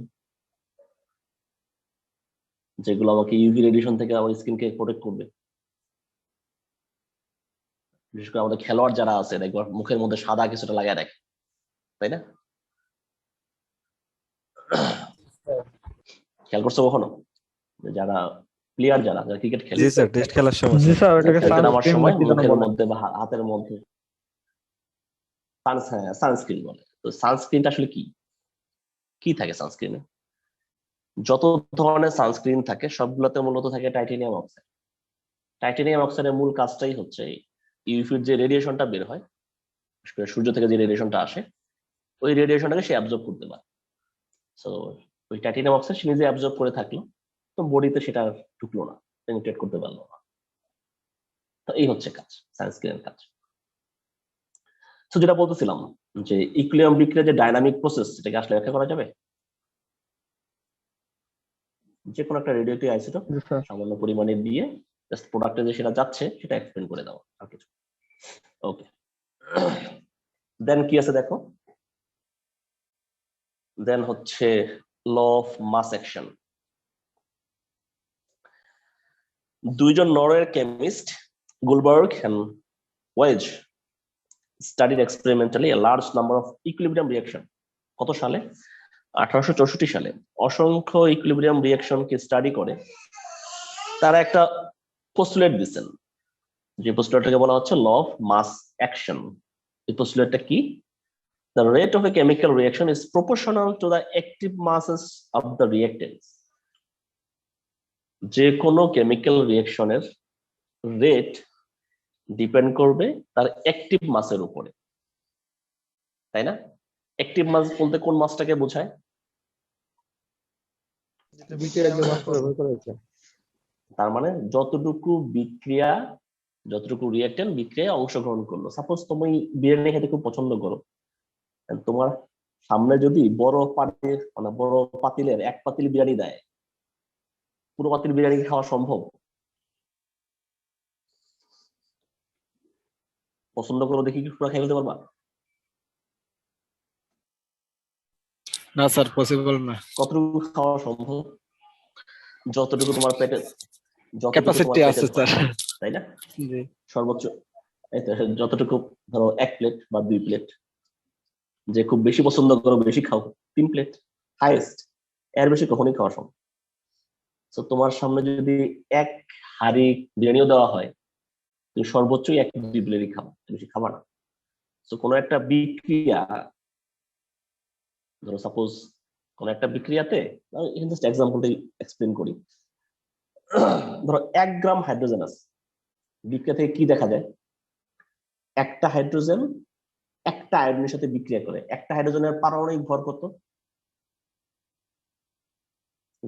যেগুলো আমাকে ইউভি রেডিয়েশন থেকে আমার স্কিনকে প্রোটেক্ট করবে। বিশেষ করে আমাদের খেলোয়াড় যারা আছে দেখবার মুখের মধ্যে সাদা কিছুটা লাগায় রাখে, তাই না? খেয়াল করছো কখনো? যারা প্লেয়ার, যারা ক্রিকেট খেলে, জি স্যার, টেস্ট খেলার সময় জি স্যার, ওটাকে ক্রিকেট নামার সানস্ক্রিন সময় নাকি যেন মুখের বলে। মধ্যে বা হাতের মধ্যে সানস্ক্রিন বলে। তো সানস্ক্রিনটা আসলে কি কি থাকে সানস্ক্রিনে? যত ধরনের সানস্ক্রিন থাকে সবগুলোতে মূলত থাকে টাইটেনিয়াম অক্সাইড। টাইটেনিয়াম অক্সাইডের মূল কাজটাই হচ্ছে ইউভির যে রেডিয়েশনটা বের হয়, বিশেষ করে সূর্য থেকে যে রেডিয়েশনটা আসে, ওই রেডিয়েশনটাকে সে অ্যাবজর্ব করতে পারে। সো ওই টাইটেনিয়াম অক্সাইড সে নিজে অ্যাবজর্ব করে থাকলো, তো বডিতে সেটা ঢুকলো না, পেনিট্রেট করতে পারলো না। তো এই হচ্ছে কাজ, সানস্ক্রিনের কাজ। তো যেটা বলতেছিলাম যে ইকুইলিব্রিয়াম বিক্রিয়ার যে ডাইনামিক প্রসেস, সেটাকে আসলে ব্যাখ্যা করা যাবে? যে কোনো একটা রেডিওটিভ আইসোটোপ সামান্য পরিমাণে দিয়ে জাস্ট প্রোডাক্টে যে সেটা যাচ্ছে সেটা এক্সপ্লেন করে দাও, আর কিছু। ওকে, দেন কি আছে দেখো, দেন হচ্ছে ল অফ মাস অ্যাকশন। দুইজন নরওয়ের chemist Guldberg and Waage studied experimentally a large number of equilibrium reaction। কত সালে? 1864 সালে অসংখ্য ইকুইলিব্রিয়াম রিঅ্যাকশনকে স্টাডি করে তারা একটা পোস্টুলেট দিচ্ছেন, যে পোস্টুলেটটাকে বলা হচ্ছে ল অফ মাস অ্যাকশন। এই পোস্টুলেটটা কি? The rate of a chemical reaction is proportional to the active masses of the reactants। যে কোনো কেমিক্যাল রিঅ্যাকশনের রেট ডিপেন্ড করবে তার অ্যাক্টিভ মাসের উপরে, তাই না? অ্যাক্টিভ মাস বলতে কোন মাসটাকে বোঝায়? তার মানে যতটুকু বিক্রিয়া, যতটুকু রিঅ্যাক্টেন্ট বিক্রিয়ায় অংশগ্রহণ করলো। সাপোজ তুমি বিরিয়ানি খেতে খুব পছন্দ করো, তোমার সামনে যদি বড় পাতিল, মানে বড় পাতিলের এক পাতিল বিরিয়ানি দেয়, পুরো পাতিল বিরিয়ানি খাওয়া সম্ভব? পছন্দ করো দেখি কি পুরো খেয়ে ফেলতে পারবা? না স্যার, পসিবল না। কতটুকু খাওয়া সম্ভব? যতটুকু তোমার পেটে, ক্যাপাসিটি আছে স্যার, তাই না? জি। সর্বোচ্চ যতটুকু, ধরো 1 প্লেট বা 2 প্লেট, যে খুব বেশি পছন্দ করো, বেশি খাও 3 প্লেট হাইয়েস্ট, এর বেশি কখনোই খাওয়া সম্ভব। তো তোমার সামনে যদি 1 হাঁড়ি বিরিয়ানিও দেওয়া হয়, তুমি সর্বোচ্চই 1-2 প্লেটই খাও, বেশি খাবা না। তো কোনো একটা বিক্রিয়া, ধরো সাপোজ কোন একটা বিক্রিয়াতে, জাস্ট এক্সাম্পলটা এক্সপ্লেন করি, ধরো 1 গ্রাম হাইড্রোজেন আছে, বিক্রিয়া থেকে কি দেখা যায়? একটা হাইড্রোজেন একটা আয়োডিনের সাথে বিক্রিয়া করে, একটা হাইড্রোজেনের পারমাণবিক ভর কত?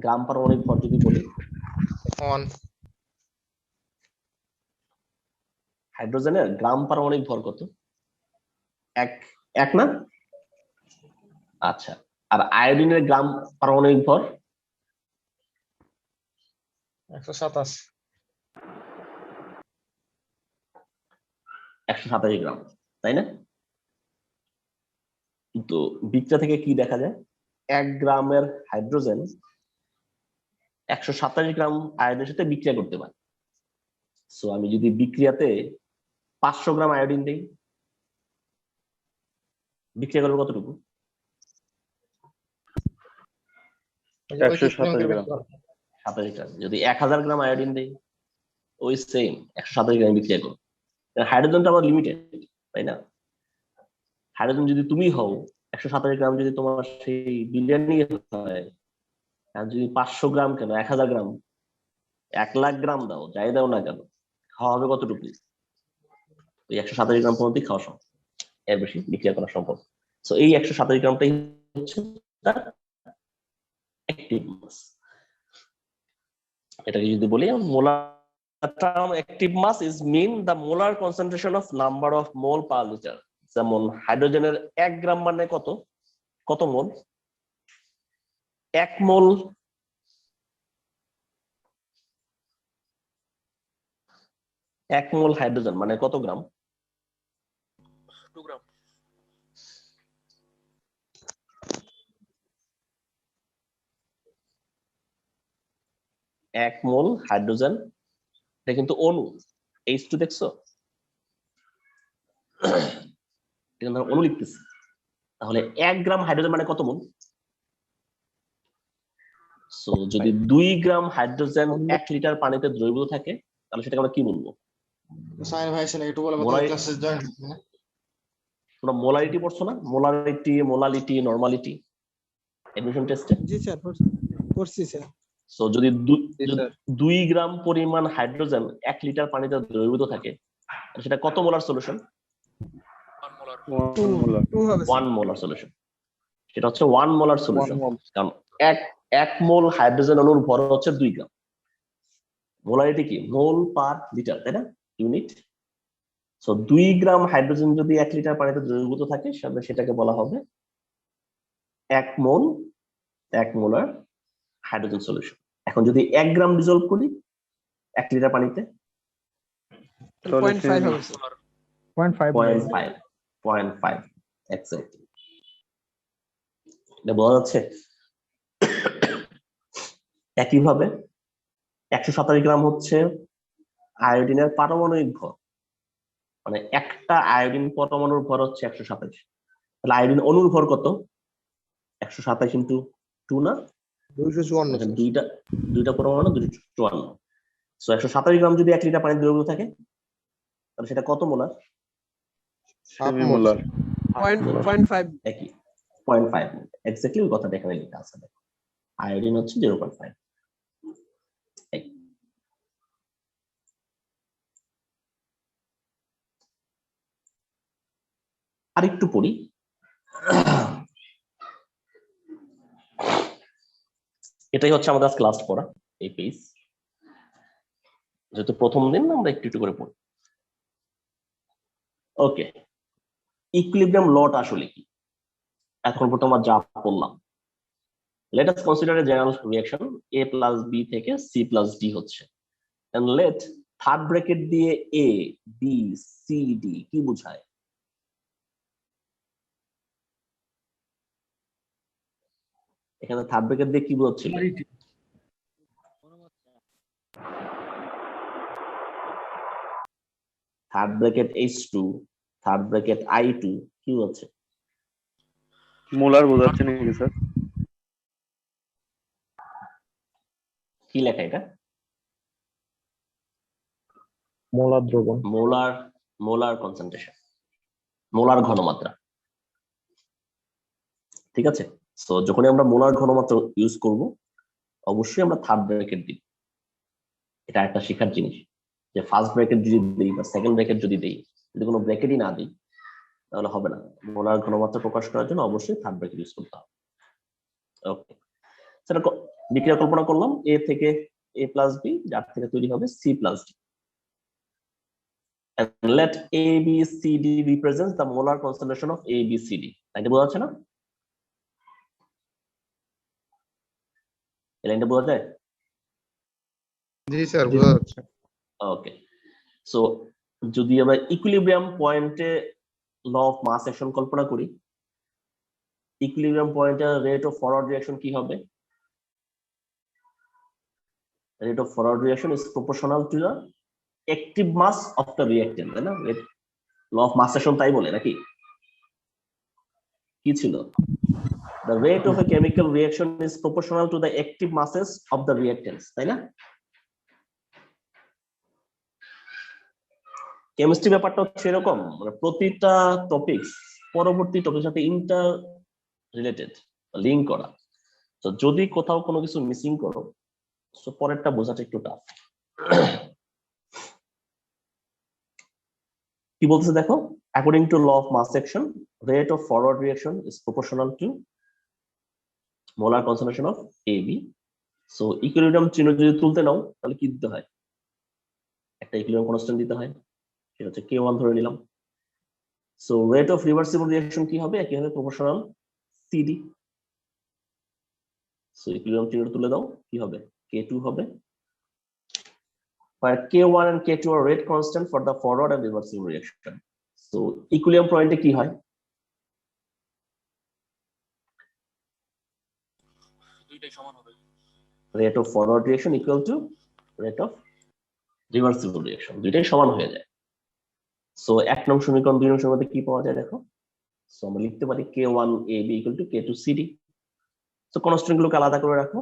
গ্রাম পারমাণবিক ভর যদি বলি, 1 হাইড্রোজেনের গ্রাম পারমাণবিক ভর কত? এক না? আচ্ছা, আর আয়োডিনের গ্রাম পারমাণবিক ভর 127 127 গ্রাম, তাই না? কিন্তু বিক্রিয়া থেকে কি দেখা যায়? 1 গ্রামের হাইড্রোজেন 127 গ্রাম আয়োডিনের সাথে বিক্রিয়া করতে পারে। সো আমি যদি বিক্রিয়াতে 500 গ্রাম আয়োডিন দেই, বিক্রিয়া করবে কতটুকু? 127 গ্রাম। 27 গ্রাম। যদি 1000 গ্রাম আয়োডিন দেই, ওই সেম 127 গ্রাম বিক্রিয়া করবে। হাইড্রোজেনটা আবার লিমিটেড, তাই না? হাইড্রোজেন যদি তুমি হও, 127 গ্রাম যদি তোমার সেই বিরিয়ানি হয়, আর যদি 500 গ্রাম কেন 1000 গ্রাম 1 লাখ গ্রাম দাও, যাই দাও না কেন, খাওয়া হবে কতটুকু? ওই 127 গ্রাম পর্যন্তই খাওয়া সম্ভব, এর বেশি বিক্রিয়া করা সম্ভব। সো এই 127 গ্রামটাই হচ্ছে তার অ্যাক্টিভ মাস। এটাকে যদি বলি molar term active mass is mean the molar concentration of number of mole per liter. যেমন হাইড্রোজেনের 1 গ্রাম মানে কত মোল? 1 মোল 1 মোল হাইড্রোজেন মানে কত গ্রাম? 2 গ্রাম। 1 মোল হাইড্রোজেন, এটা কিন্তু অণু, H2 দেখছো? এটা আমরা অণু লিখতেছি। তাহলে 1 গ্রাম হাইড্রোজেন মানে কত মোল? সো যদি 2 গ্রাম হাইড্রোজেন 1 লিটার পানিতে দ্রবীভূত থাকে, তাহলে সেটাকে আমরা কি বলবো? সাইন ভাই সেটা একটু বলে মতো ক্লাসে জয়েন করতে। তোমরা মোলারিটি পড়ছো না? মোলারিটি, মোলালিটি, নরমালিটি এডমিশন টেস্টে। জি স্যার, পড়ছি স্যার। সো যদি 2 গ্রাম পরিমাণ হাইড্রোজেন 1 লিটার পানিতে দ্রবীভূত থাকে, সেটা কত মোলার সলিউশন? 1 molar solution. সেটা হচ্ছে 1 মোলার সলিউশন, কারণ 1 মোল হাইড্রোজেন অণুর ভর হচ্ছে 2 গ্রাম। মোলারিটি কি? মোল পার লিটার, তাই না? ইউনিট। সো 2 গ্রাম হাইড্রোজেন যদি 1 লিটার পানিতে দ্রবীভূত থাকে, সেটাকে বলা হবে 1 মোল 1 মোলার হাইড্রোজেন সলিউশন। এখন যদি 1 গ্রাম ডিসলভ করি 1 লিটার পানিতে, 0.5 হবে স্যার। 0.5 এক্স্যাক্টলি। এটা বোঝা যাচ্ছে? একইভাবে 127 গ্রাম হচ্ছে আয়োডিনের পারমাণবিক ভর, মানে একটা আয়োডিন পরমাণুর ভর হচ্ছে 127। তাহলে আয়োডিন অণুর ভর কত? 127 ইন্টু 2 না? 254। দুইটা পরমাণু 254। সো 127 গ্রাম যদি 1 লিটার পানিতে দ্রবীভূত থাকে, তাহলে সেটা কত মোলার? Semi molar. 0.5 একই 0.5 এক্স্যাক্টলি ওই কথাটা এখানে লেখা আছে। আয়োডিন হচ্ছে 0.5। আরেকটু পড়ি। এটাই হচ্ছে আমাদের ক্লাস পড়া এই পেজ। যেহেতু প্রথম দিন আমরা একটু একটু করে পড়ি। ওকে, ইকুইলিব্রিয়াম লটা আসলে কি? এখন পর্যন্ত আমরা যা পড়লাম, let us consider a general reaction a plus b থেকে c plus d হচ্ছে, and let থার্ড ব্র্যাকেট দিয়ে a b c d কি বোঝায়? এখানে থার্ড ব্র্যাকেট দিয়ে কি বোঝাচ্ছিল? Third bracket H2, third bracket I2 কি হচ্ছে? মোলার বোঝাচ্ছে নাকি স্যার? কি লেখা এটা? মোলার দ্রবণ, মোলার কনসেন্ট্রেশন, মোলার ঘনমাত্রা। ঠিক আছে? সো যখনই আমরা মোলার ঘনমাত্রা ইউজ করব, অবশ্যই আমরা থার্ড ব্র্যাকেট দিই। এটা একটা শেখার জিনিস, যে ফার্স্ট ব্র্যাকেট যদি দেই বা সেকেন্ড ব্র্যাকেট যদি দেই, যদি কোনো ব্র্যাকেটই না দিই তাহলে হবে না। মোলার ঘনমাত্রা প্রকাশ করার জন্য অবশ্যই থার্ড ব্র্যাকেট ইউজ করতে হবে। ওকে, সেটা বিক্রিয়া কল্পনা করলাম এ থেকে a প্লাস বি, যার থেকে তৈরি হবে c plus d, and let a b c d represents the molar concentration of a b c d। লাইনটা বোঝা যাচ্ছে না? এই লাইনটা বোঝা যায়? জি স্যার বোঝা যাচ্ছে। ওকে, সো যদি আমরা ইকুইলিব্রিয়াম পয়েন্টে ল অফ মাস অ্যাকশন কল্পনা করি, ইকুইলিব্রিয়াম পয়েন্টের রেট অফ ফরওয়ার্ড রিঅ্যাকশন কি হবে? Rate of forward reaction is proportional to the active mass of the reactant, তাই না? law of mass action তাই বলে নাকি? কি ছিল? The rate of a chemical reaction is proportional to the active masses of the reactants, তাই না? Chemistry ব্যাপারটা হচ্ছে এরকম, মানে প্রতিটা টপিক পরবর্তী টপিকের সাথে ইন্টার রিলেটেড, লিংক করা। তো যদি কোথাও কোনো কিছু মিসিং করো, সো পরেরটা বোঝাটা একটু টাফ। কি বলতেছে দেখো, according to law of mass action rate of forward reaction is proportional to molar concentration of AB। So equilibrium চিহ্ন যদি তুলতে নাও তাহলে কি দিতে হয়? একটা ইকুইলিব্রিয়াম কনস্ট্যান্ট দিতে হয়, সেটা হচ্ছে K1 ধরে নিলাম। So rate of reversible reaction কি হবে? একই হবে প্রপোর্শনাল CD। সো ইকুইলিব্রিয়াম চিহ্ন তুলে দাও, কি হবে? K2 হবে, where K1 and K2 are rate constant for the forward and reversible reaction. So equilibrium point কি হয়? দুইটাই সমান হবে। Rate of forward reaction equal to rate of reversible reaction, দুইটাই সমান হয়ে যায়। সো 1 নং সমীকরণ 2 নং সমীকরণের মধ্যে কি পাওয়া যায় দেখো। সো আমরা লিখতে পারি K1 AB equal to K2 CD। So constant গুলোকে আলাদা করে রাখো,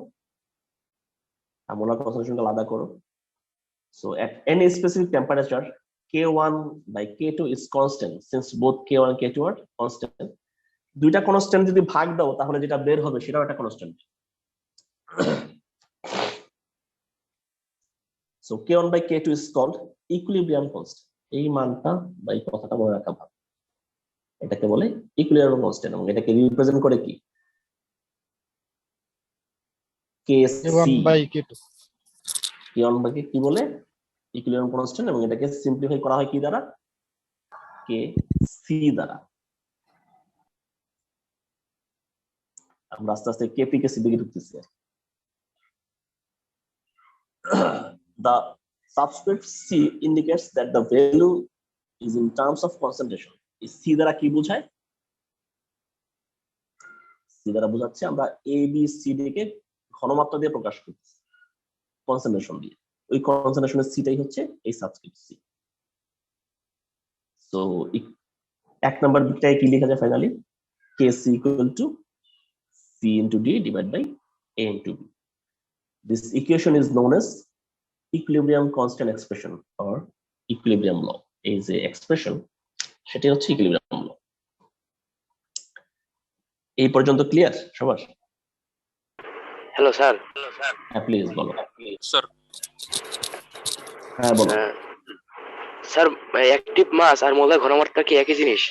আর মোলার কনসেন্ট্রেশনকে আলাদা করো। So at any specific temperature, K1 by K2 is constant since both K1 and K2 are constant. দুইটা কনস্ট্যান্ট যদি ভাগ দাও তাহলে যেটা বের হবে সেটাও একটা constant. So K1 by K2 is called equilibrium constant. এই মানটা বা এই কথাটা মনে রাখা ভালো। এটাকে বলে ইকুইলিব্রিয়াম কনস্ট্যান্ট এবং এটাকে রিপ্রেজেন্ট করে কি? K1 by K2। K1 by K কি বলে? ইকুইলিব্রিয়াম কনস্ট্যান্ট, এবং এটাকে সিম্পলিফাই করা হয় কি দ্বারা? Kc দ্বারা। আমরা আস্তে আস্তে Kp কে সি দিকে ঢুকতেছি। The subscript C indicates that the value is in terms of concentration. এই C দ্বারা কি বোঝায়? C দ্বারা বোঝাচ্ছে আমরা A B C D কে ঘনমাত্রা দিয়ে প্রকাশ করতেছি, কনসেন্ট্রেশন দিয়ে। ওই কনসেন্ট্রেশনের সিটাই হচ্ছে এই সাবস্ক্রিপ্ট সি। সো 1 নাম্বার দিকটায় কি লেখা যায় finally? Kc equal to C into D divided by A into B. This equation is known as equilibrium constant expression or equilibrium law. এই যে এক্সপ্রেশন সেটা হচ্ছে ইকুইলিব্রিয়াম ল। এই পর্যন্ত ক্লিয়ার সবার? Hello sir. হ্যাঁ প্লিজ বলো। স্যার হ্যাঁ বলো। স্যার অ্যাক্টিভ মাস আর মোলার ঘনমাত্রা কি একই জিনিস?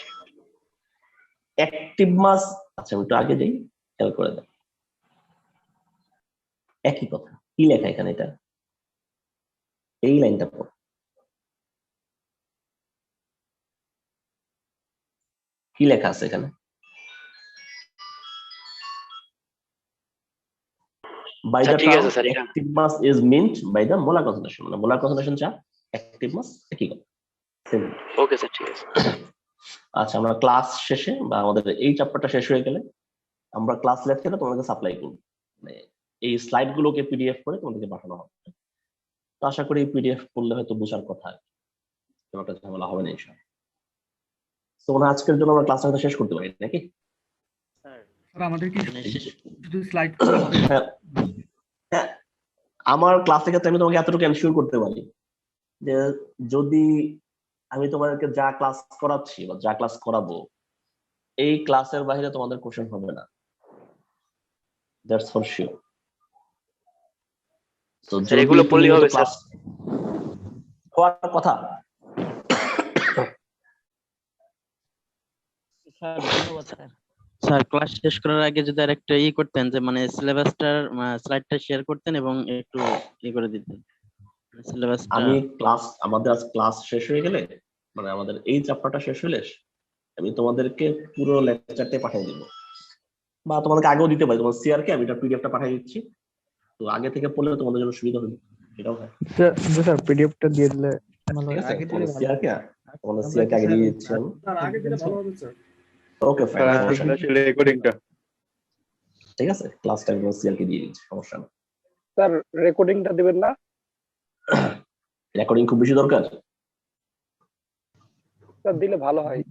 অ্যাক্টিভ মাস, আচ্ছা আমি একটু আগে যাই, খেয়াল করে দাও। একই কথা। কি লেখা এখানে? এটা এই লাইনটা পড়ো। কি লেখা আছে এখানে? By the term active mass is meant by the molar concentration, মানে molar concentration যা active mass একই কথা। ওকে স্যার, ঠিক আছে। আচ্ছা, আমরা ক্লাস শেষে বা আমাদের এই চ্যাপ্টারটা শেষ হয়ে গেলে আমরা ক্লাস লেকচারে তোমাদেরকে সাপ্লাই করব, মানে এই স্লাইড গুলোকে পিডিএফ করে তোমাদেরকে পাঠানো হবে। তো আশা করি পিডিএফ করলে হয়তো বোঝার কথা, কোনো একটা ঝামেলা হবে না ইনশাআল্লাহ। তো আজকের জন্য আমরা ক্লাসটা শেষ করতে পারি নাকি? আমাদের কি শুধু স্লাইড? হ্যাঁ, আমার ক্লাসের ক্ষেত্রে আমি তোমাকে এতটুকু এনশিওর করতে পারি যে যদি আমি তোমাদেরকে যা ক্লাস করাচ্ছি বা যা ক্লাস করাবো এই ক্লাসের বাইরে তোমাদের কোশ্চেন হবে না, দ্যাটস ফর শিওর। তো এগুলো পড়লেই হবে স্যার। হওয়ার কথা, স্যার ধন্যবাদ স্যার। স্যার ক্লাস শেষ করার আগে যদি আর একটা করতেন যে মানে সিলেবাসটার স্লাইডটা শেয়ার করতেন এবং একটু করে দিতেন সিলেবাসটা। আমি আমাদের আজ ক্লাস শেষ হয়ে গেলে, মানে আমাদের এই চ্যাপ্টারটা শেষ হলে আমি তোমাদেরকে পুরো লেকচারটা পাঠিয়ে দিব, বা তোমাদেরকে আগেও দিতে পারি। তোমার সিআর কে আমি এটা পিডিএফটা পাঠিয়ে দিচ্ছি, তো আগে থেকে পড়লে তোমাদের জন্য সুবিধা হবে। এটাও হয়। স্যার পিডিএফটা দিয়ে দিলে ভালো ঠিক হয়। আছে, আগে দিলে তোমাদের ভালো সিআর কে তোমাদের আমরা সিআর কে কি আগে স্যার দিয়ে দিচ্ছি আমি। ওকে ফাইন, স্যার সমস্যা নেই। রেকর্ডিংটা ঠিক আছে, ক্লাসটা আমি সিআর কে দিয়ে দিচ্ছি, সমস্যা নেই। স্যার রেকর্ডিংটা দিবেন না? রেকর্ডিং খুব বেশি দরকার? স্যার দিলে ভালো হয়।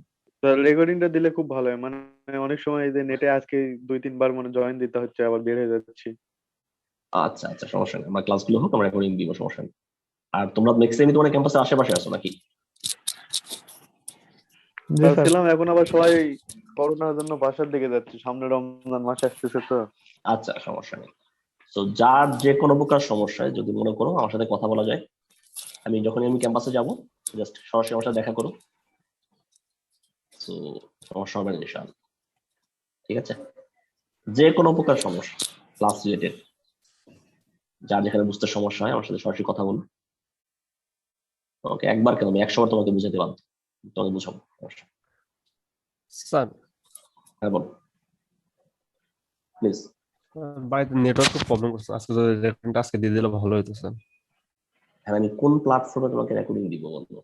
স্যার রেকর্ডিংটা দিলে খুব ভালো হয়, মানে অনেক সময় এই যে নেটে আজকে 2-3 বার মানে জয়েন দিতে হচ্ছে, আবার বের হয়ে যাচ্ছি। আচ্ছা আচ্ছা, সমস্যা নেই, আমার ক্লাসগুলো হোক, আমরা রেকর্ডিং দিব, সমস্যা নেই। আর তোমরা নেক্সট টাইম তোমাদের ক্যাম্পাসের আশেপাশে আছো নাকি? স্যার ছিলাম, এখন আবার সবাই করোনার জন্য বাসার দিকে যাচ্ছে, সামনে রমজান মাস আসতেছে তো। আচ্ছা, সমস্যা নেই। তো যার যে কোনো প্রকার সমস্যায় যদি মনে করো আমার সাথে কথা বলা যায়, যখনই আমি ক্যাম্পাসে যাব জাস্ট সরাসরি আমার সাথে দেখা করো, তো সমস্যা হবে না ইনশাআল্লাহ। ঠিক আছে, যে কোনো প্রকার সমস্যা ক্লাস রিলেটেড, যার যেখানে বুঝতে সমস্যা হয় আমার সাথে সরাসরি কথা বলো। ওকে, একবার কেন, আমি 100 বার তোমাকে বুঝাতে বাধ্য, তোমাকে বুঝাবো। স্যার হ্যাঁ বল প্লিজ। বাড়িতে নেটওয়ার্ক প্রবলেম করছে, আজকে যদি রেকর্ডিংটা আজকে দিয়ে দিলে ভালো হতো স্যার। হ্যাঁ, আমি কোন প্ল্যাটফর্মে তোমাকে রেকর্ডিং দিব বলবো?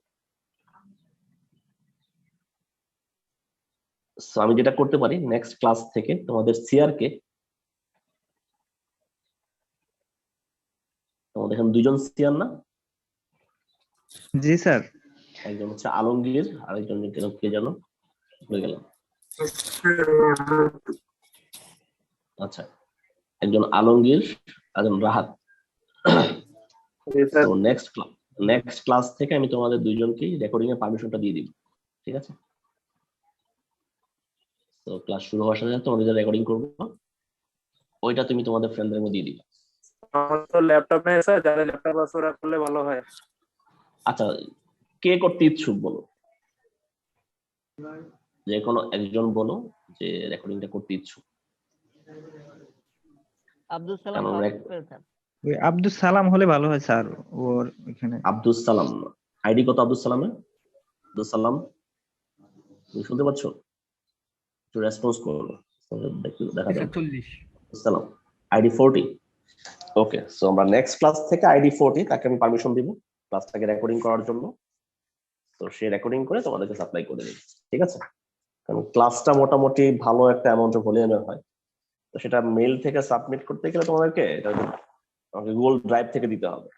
সো আমি যেটা করতে পারি, নেক্সট ক্লাস থেকে তোমাদের সিআর কে, তোমাদের এখানে 2জন সিআর না? জি স্যার। একজন হচ্ছে আলমগীর, আরেকজন কে জানো, ভুলে গেলাম। আচ্ছা, একজন আলমগীর, একজন রাহাত। তো নেক্সট ক্লাস থেকে আমি তোমাদের 2জনকেই রেকর্ডিং এর পারমিশনটা দিয়ে দিব। ঠিক আছে, তো ক্লাস শুরু হওয়ার সাথে সাথে তোমাদের যে রেকর্ডিং করবো ওইটা তুমি তোমাদের ফ্রেন্ডদের মধ্যে দিয়ে দিবে। আমার তো ল্যাপটপ নেই স্যার, যারা ল্যাপটপ আছে ওরা করলে ভালো হয়। আচ্ছা, কে করতে ইচ্ছুক বলো, যে কোনো একজন বলো যে রেকর্ডিংটা করতে ইচ্ছুক। আব্দুল সালাম স্যার। ওই আব্দুল সালাম হলে ভালো হয় স্যার, ওর এখানে। আব্দুল সালাম, আইডি কত আব্দুল সালামের? আব্দুল সালাম, তুমি শুনতে পাচ্ছ? একটু রেসপন্স করো, দেখা যাবে। 40 সালাম, আইডি 40। ওকে, সো আমরা নেক্সট ক্লাস থেকে আইডি 40 তাকে আমি পারমিশন দিব ক্লাসটাকে রেকর্ডিং করার জন্য। তো সে রেকর্ডিং করে তোমাদেরকে সাপ্লাই করে দেবে। ঠিক আছে, কারণ ক্লাসটা মোটামুটি ভালো একটা অ্যামাউন্ট অফ ভলিউমের হয়, তো সেটা মেইল থেকে সাবমিট করতে গেলে তোমাদেরকে এটা আমাকে গুগল ড্রাইভ থেকে দিতে হবে।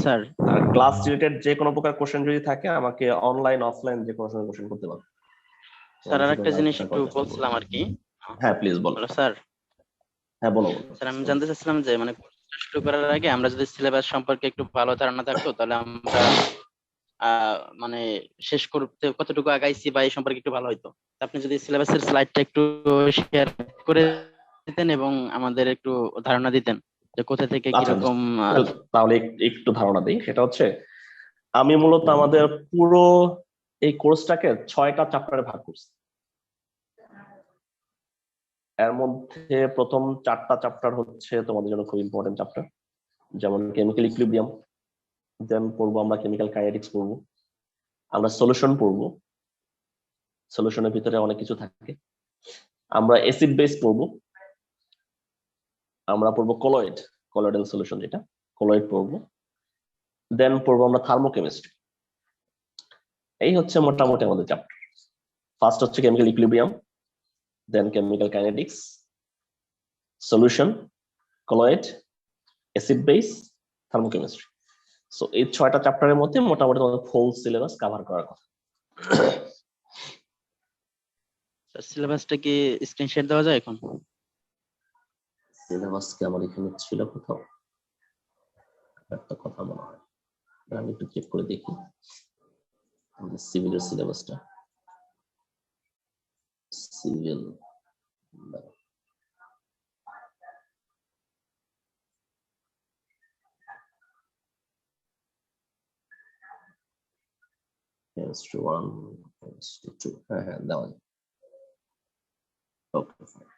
স্যার আর ক্লাস রিলেটেড যে কোনো প্রকার কোশ্চেন যদি থাকে আমাকে অনলাইন অফলাইন যে কোনো সময় কোশ্চেন করতে পারো। স্যার আরেকটা জিনিস একটু বলছিলাম আর কি। হ্যাঁ প্লিজ বলো। স্যার হ্যাঁ বলো। স্যার আমি জানতে চাচ্ছিলাম যে মানে কোর্সটা শুরু করার আগে আমরা যদি সিলেবাস সম্পর্কে একটু ভালো ধারণা থাকতো, তাহলে আমরা মানে শেষ করতে কতটুকু আগাইছি বা এই সম্পর্কে একটু ভালো হইতো। আপনি যদি সিলেবাসের স্লাইডটা একটু শেয়ার করে দিতেন এবং আমাদের একটু ধারণা দিতেন যে কোথা থেকে কিরকম। তাহলে একটু ধারণা দিই, সেটা হচ্ছে আমি মূলত আমাদের পুরো এই কোর্সটাকে 6টা চ্যাপ্টারে ভাগ করছি। এর মধ্যে প্রথম 4টা চ্যাপ্টার হচ্ছে তোমাদের জন্য খুব ইম্পর্টেন্ট চ্যাপ্টার, যেমন কেমিক্যাল ইকুইলিব্রিয়াম, দেন পড়বো আমরা কেমিক্যাল কাইনেটিক্স পড়বো, আমরা সলিউশন পড়বো, সলিউশনের ভিতরে অনেক কিছু থাকে, আমরা অ্যাসিড বেস পড়বো, আমরা পড়বো কলয়েডাল সলিউশন যেটা কলয়েড পড়বো, দেন পড়বো আমরা থার্মোকেমিস্ট্রি। এই হচ্ছে মোটামুটি আমাদের চ্যাপ্টার। ফার্স্ট হচ্ছে chemical equilibrium, then chemical kinetics, solution, colloid, acid base, thermochemistry. So এই 6টা চ্যাপ্টারের মধ্যে মোটামুটি আমাদের ফুল সিলেবাস কভার করার কথা। সিলেবাসটা কি স্ক্রিনশট দেওয়া যায় এখন? সিলেবাস কি আমার এখানে ছিল কোথাও? একটা কথা মনে হয়, আমি একটু চেক করে দেখি আমাদের সিভিলের সিলেবাসটা। সিভিল chemistry 1 chemistry 2 হ্যাঁ হ্যাঁ দেওয়া যায়। Okay fine.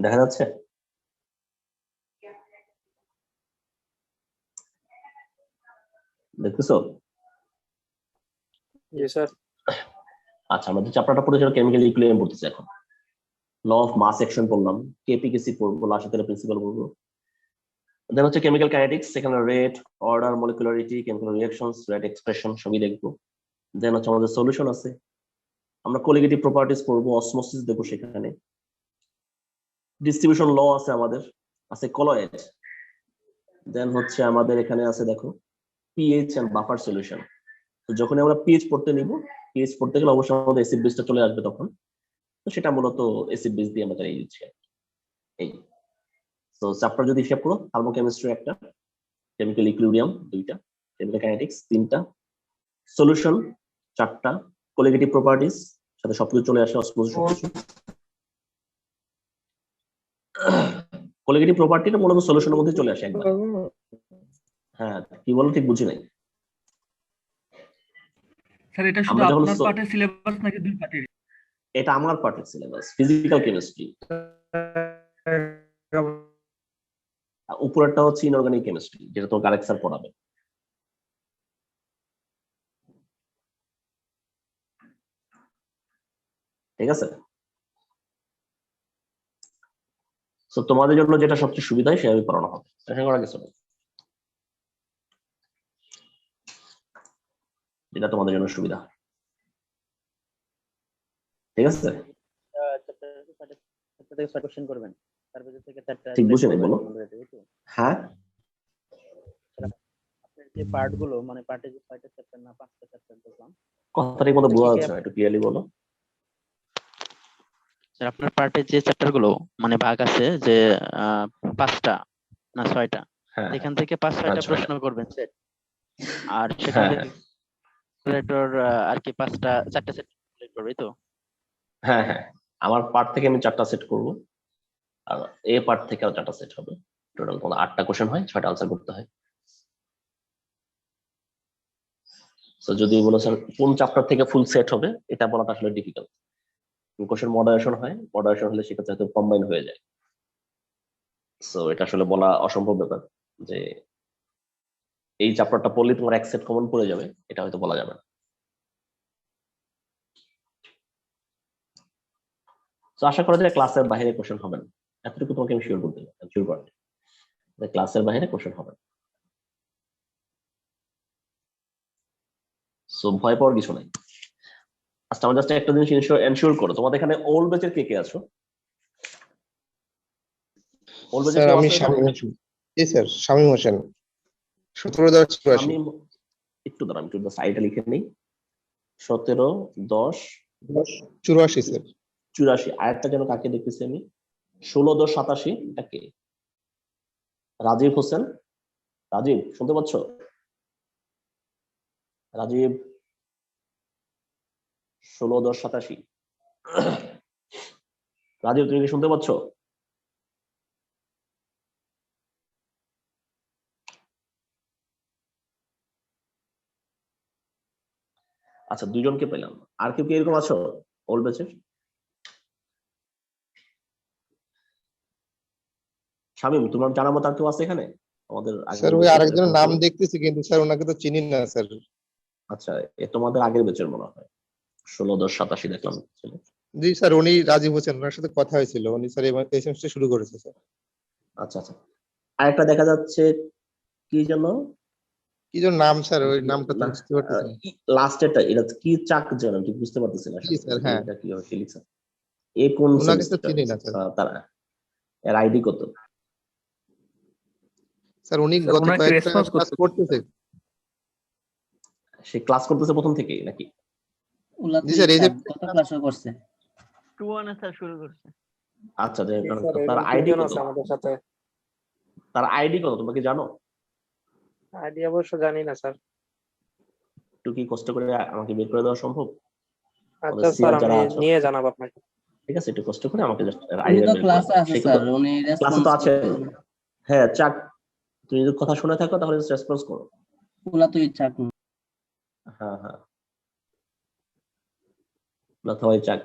দেখা যাচ্ছে? দেখতেছো? জি স্যার। আচ্ছা, আমরা যে চ্যাপ্টারটা পড়েছি কেমিক্যাল ইকুইলিব্রিয়াম পড়তেছি এখন। ল অফ মাস অ্যাকশন পড়লাম, কেপিকেসি পড়বো, লাশাতের প্রিন্সিপাল পড়বো। দেন হচ্ছে কেমিক্যাল কাইনেটিক্স, সেখানে rate, order, molecularity, chemical reactions, rate expression সবই দেখবো। দেন হচ্ছে আমাদের সলিউশন আছে, আমরা কোলিগেটিভ প্রপার্টিজ পড়বো, অসমোসিস দেখবো, সেখানে ডিস্ট্রিবিউশন ল আছে, আমাদের আছে কলয়েড। দেন হচ্ছে আমাদের এখানে আছে দেখো পিএইচ এন্ড বাফার সলিউশন। তো যখন আমরা পিএইচ পড়তে নিব, পিএইচ পড়তে গেলে অবশ্যই আমাদের অ্যাসিড বেসটা চলে আসবে তখন। তো সেটা মূলত অ্যাসিড বেস দিয়ে আমরা চালিয়ে দিচ্ছি এই। তো চ্যাপ্টার যদি হিসাব করো, থার্মোকেমিস্ট্রি একটা, কেমিক্যাল ইকুইলিব্রিয়াম দুইটা, কেমিক্যাল কাইনেটিক্স তিনটা, সলিউশন চারটা, কোলিগেটিভ প্রপার্টিজ সাথে সবকিছু চলে আসে, অসমোসিস সবকিছু। কোলিগেটিভ প্রপার্টিটা মূলত সলিউশনের মধ্যে চলে আসে একবার। হ্যাঁ কি বলো ঠিক বুঝি নাই। স্যার এটা শুধু আমরা যখন আপনার পার্টের সিলেবাস নাকি দুই পার্টের? এটা আমার পার্টের সিলেবাস, ফিজিক্যাল কেমিস্ট্রি। উপরেরটা হচ্ছে ইনঅর্গানিক কেমিস্ট্রি, যেটা তোমার আরেক স্যার পড়াবে। ঠিক আছে? তো তোমাদের জন্য যেটা সবচেয়ে সুবিধা হয় সেভাবে পড়ানো হবে, টেনশন করা কিছু নেই। যেটা তোমাদের জন্য সুবিধা। ঠিক আছে? কোশ্চেন করবেন, তার ভিতর থেকে চারটা ঠিক বুঝে নাই বলো। হ্যাঁ আপনার যে পার্ট গুলো, মানে পার্টে যে 6টা চ্যাপ্টার না 5টা চ্যাপ্টার দেখলাম, কথাটা মতো বোঝা যাচ্ছে না, একটু ক্লিয়ারলি বলো। স্যার আপনার পার্টে যে চ্যাপ্টার গুলো মানে ভাগ আছে যে 5টা না 6টা, এখান থেকে 5-6টা প্রশ্ন করবেন স্যার। আর সেখান থেকে ক্যালকুলেটর আর কি 4টা সেট করবে তো? হ্যাঁ হ্যাঁ, আমার পার্ট থেকে আমি 4টা সেট করব, আর এ পার্ট থেকে আর 4টা সেট হবে। টোটাল তোমার 8টা কোশ্চেন হয়, 6টা আনসার করতে হয়। তো যদি বলো স্যার কোন চ্যাপ্টার থেকে ফুল সেট হবে, এটা বলাটা আসলে ডিফিকাল্ট। কোশ্চেন মডারেশন হয়, মডারেশন হলে সেক্ষেত্রে হয়তো কম্বাইন হয়ে যায়। সো এটা আসলে বলা অসম্ভব ব্যাপার যে এই চ্যাপ্টারটা পড়লে তোমার এক সেট কমন পড়ে যাবে, এটা হয়তো বলা যাবে না। তো আশা করা যায় ক্লাসের বাইরে কোশ্চেন হবে না, এতটুকু তোমাকে আমি শিওর করতে পারি, শিওর করতে ক্লাসের বাইরে কোশ্চেন হবে না। সো ভয় পাওয়ার কিছু নাই। আচ্ছা আমার জাস্ট একটা জিনিস এনশিওর করো, তোমাদের এখানে ওল্ড ব্যাচের কে কে আছো? ওল্ড ব্যাচের স্যার আমি শামীম হোসেন। জি স্যার শামীম হোসেন 17/10/84। আমি একটু দাঁড়ান, একটু সাইডে লিখে নেই। 17/10/84 স্যার। 84 আরেকটা যেন কাকে দেখতেছি আমি, 16/10/87 কে? রাজীব হোসেন। রাজীব শুনতে পাচ্ছ? রাজীব 16/10/87। রাজীব তুমি কি শুনতে পাচ্ছ? আচ্ছা দুইজনকে পেলাম, আর কেউ কি এরকম আছো ওল্ড ব্যাচের? শামীম তোমার জানা মতো আর কেউ আছে এখানে আমাদের? স্যার ওই আরেকজনের নাম দেখতেছি কিন্তু স্যার ওনাকে তো চিনি না স্যার। আচ্ছা এ তোমাদের আগের ব্যাচের মনে হয়, 16/10/87 দেখলাম। জি স্যার উনি রাজীব হোসেন, ওনার সাথে কথা হয়েছিল, উনি স্যার এই সেমিস্টার শুরু করেছে স্যার। আচ্ছা আচ্ছা, আরেকটা দেখা যাচ্ছে কি যেন নাম স্যার, ওই নামটা তো বুঝতে পারতেছি না। লাস্টেরটা এটা কি চাক যেন ঠিক বুঝতে পারতেছি না। জি স্যার হ্যাঁ, এটা কি হবে কি লিখছে? এ কোন ওনাকে তো চিনি না স্যার। তার এর আইডি কত? স্যার উনি গত কয়েকটা ক্লাস করতেছে। সে ক্লাস করতেছে প্রথম থেকেই নাকি? জি স্যার এই যে কত ক্লাস করছে? 2 স্যার শুরু করছে। আচ্ছা যে জি কারণ স্যার, তার এরকম আইডি তিনজন কত? আছে আমাদের সাথে। তার আইডি কত তোমরা কি জানো? আইডি অবশ্য জানি না স্যার। একটু কি কষ্ট করে আমাকে বের করে দেওয়া সম্ভব? আচ্ছা স্যার, আমি নিয়ে জানাবো আপনাকে। ঠিক আছে, একটু কষ্ট করে আমাকে জাস্ট উনি আইডিয়া তো বের করে ক্লাসে দাও। আছে সে স্যার, কিন্তু উনি ক্লাসে রেসপন্স তো আছেন। করতেছেন না। হ্যাঁ চাক, তুমি যদি কথা শুনে থাকো তাহলে রেসপন্স করো। ওলা তো ইচ্ছা করুন। হ্যাঁ হ্যাঁ, অথবা চাক,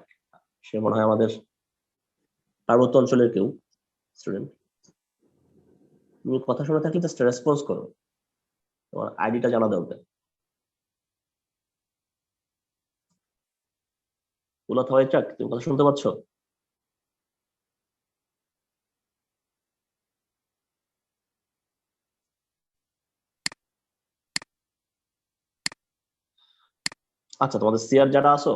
সে মনে হয় আমাদের পার্বত্য অঞ্চলের কেউ স্টুডেন্ট। তুমি কথা শুনে থাকলে জাস্ট রেসপন্স করো, তোমার আইডিটা জানা দরকার। ওলা থওয়াই চাক, তুমি কথা শুনতে পাচ্ছ? আচ্ছা তোমাদের সিআর যারা আছো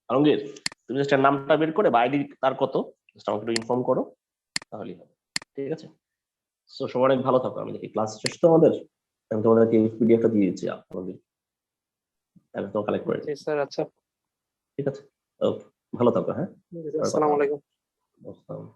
আলমগীর, তুমি জাস্ট নামটা বের করে বা আইডি তার কত জাস্ট আমাকে একটু ইনফর্ম করো, তাহলেই হবে। ঠিক আছে, সো সবাই অনেক ভালো থাকো। আমি দেখি ক্লাস শেষ তো আমাদের, আমি তোমাদেরকে পিডিএফটা দিয়ে দিচ্ছি আলমগীর, আমি তো কালেক্ট করে জি দিচ্ছি। স্যার, আচ্ছা। ঠিক আছে, ওকে, ভালো থাকো। হ্যাঁ, আসসালামু আলাইকুম। আসসালাম।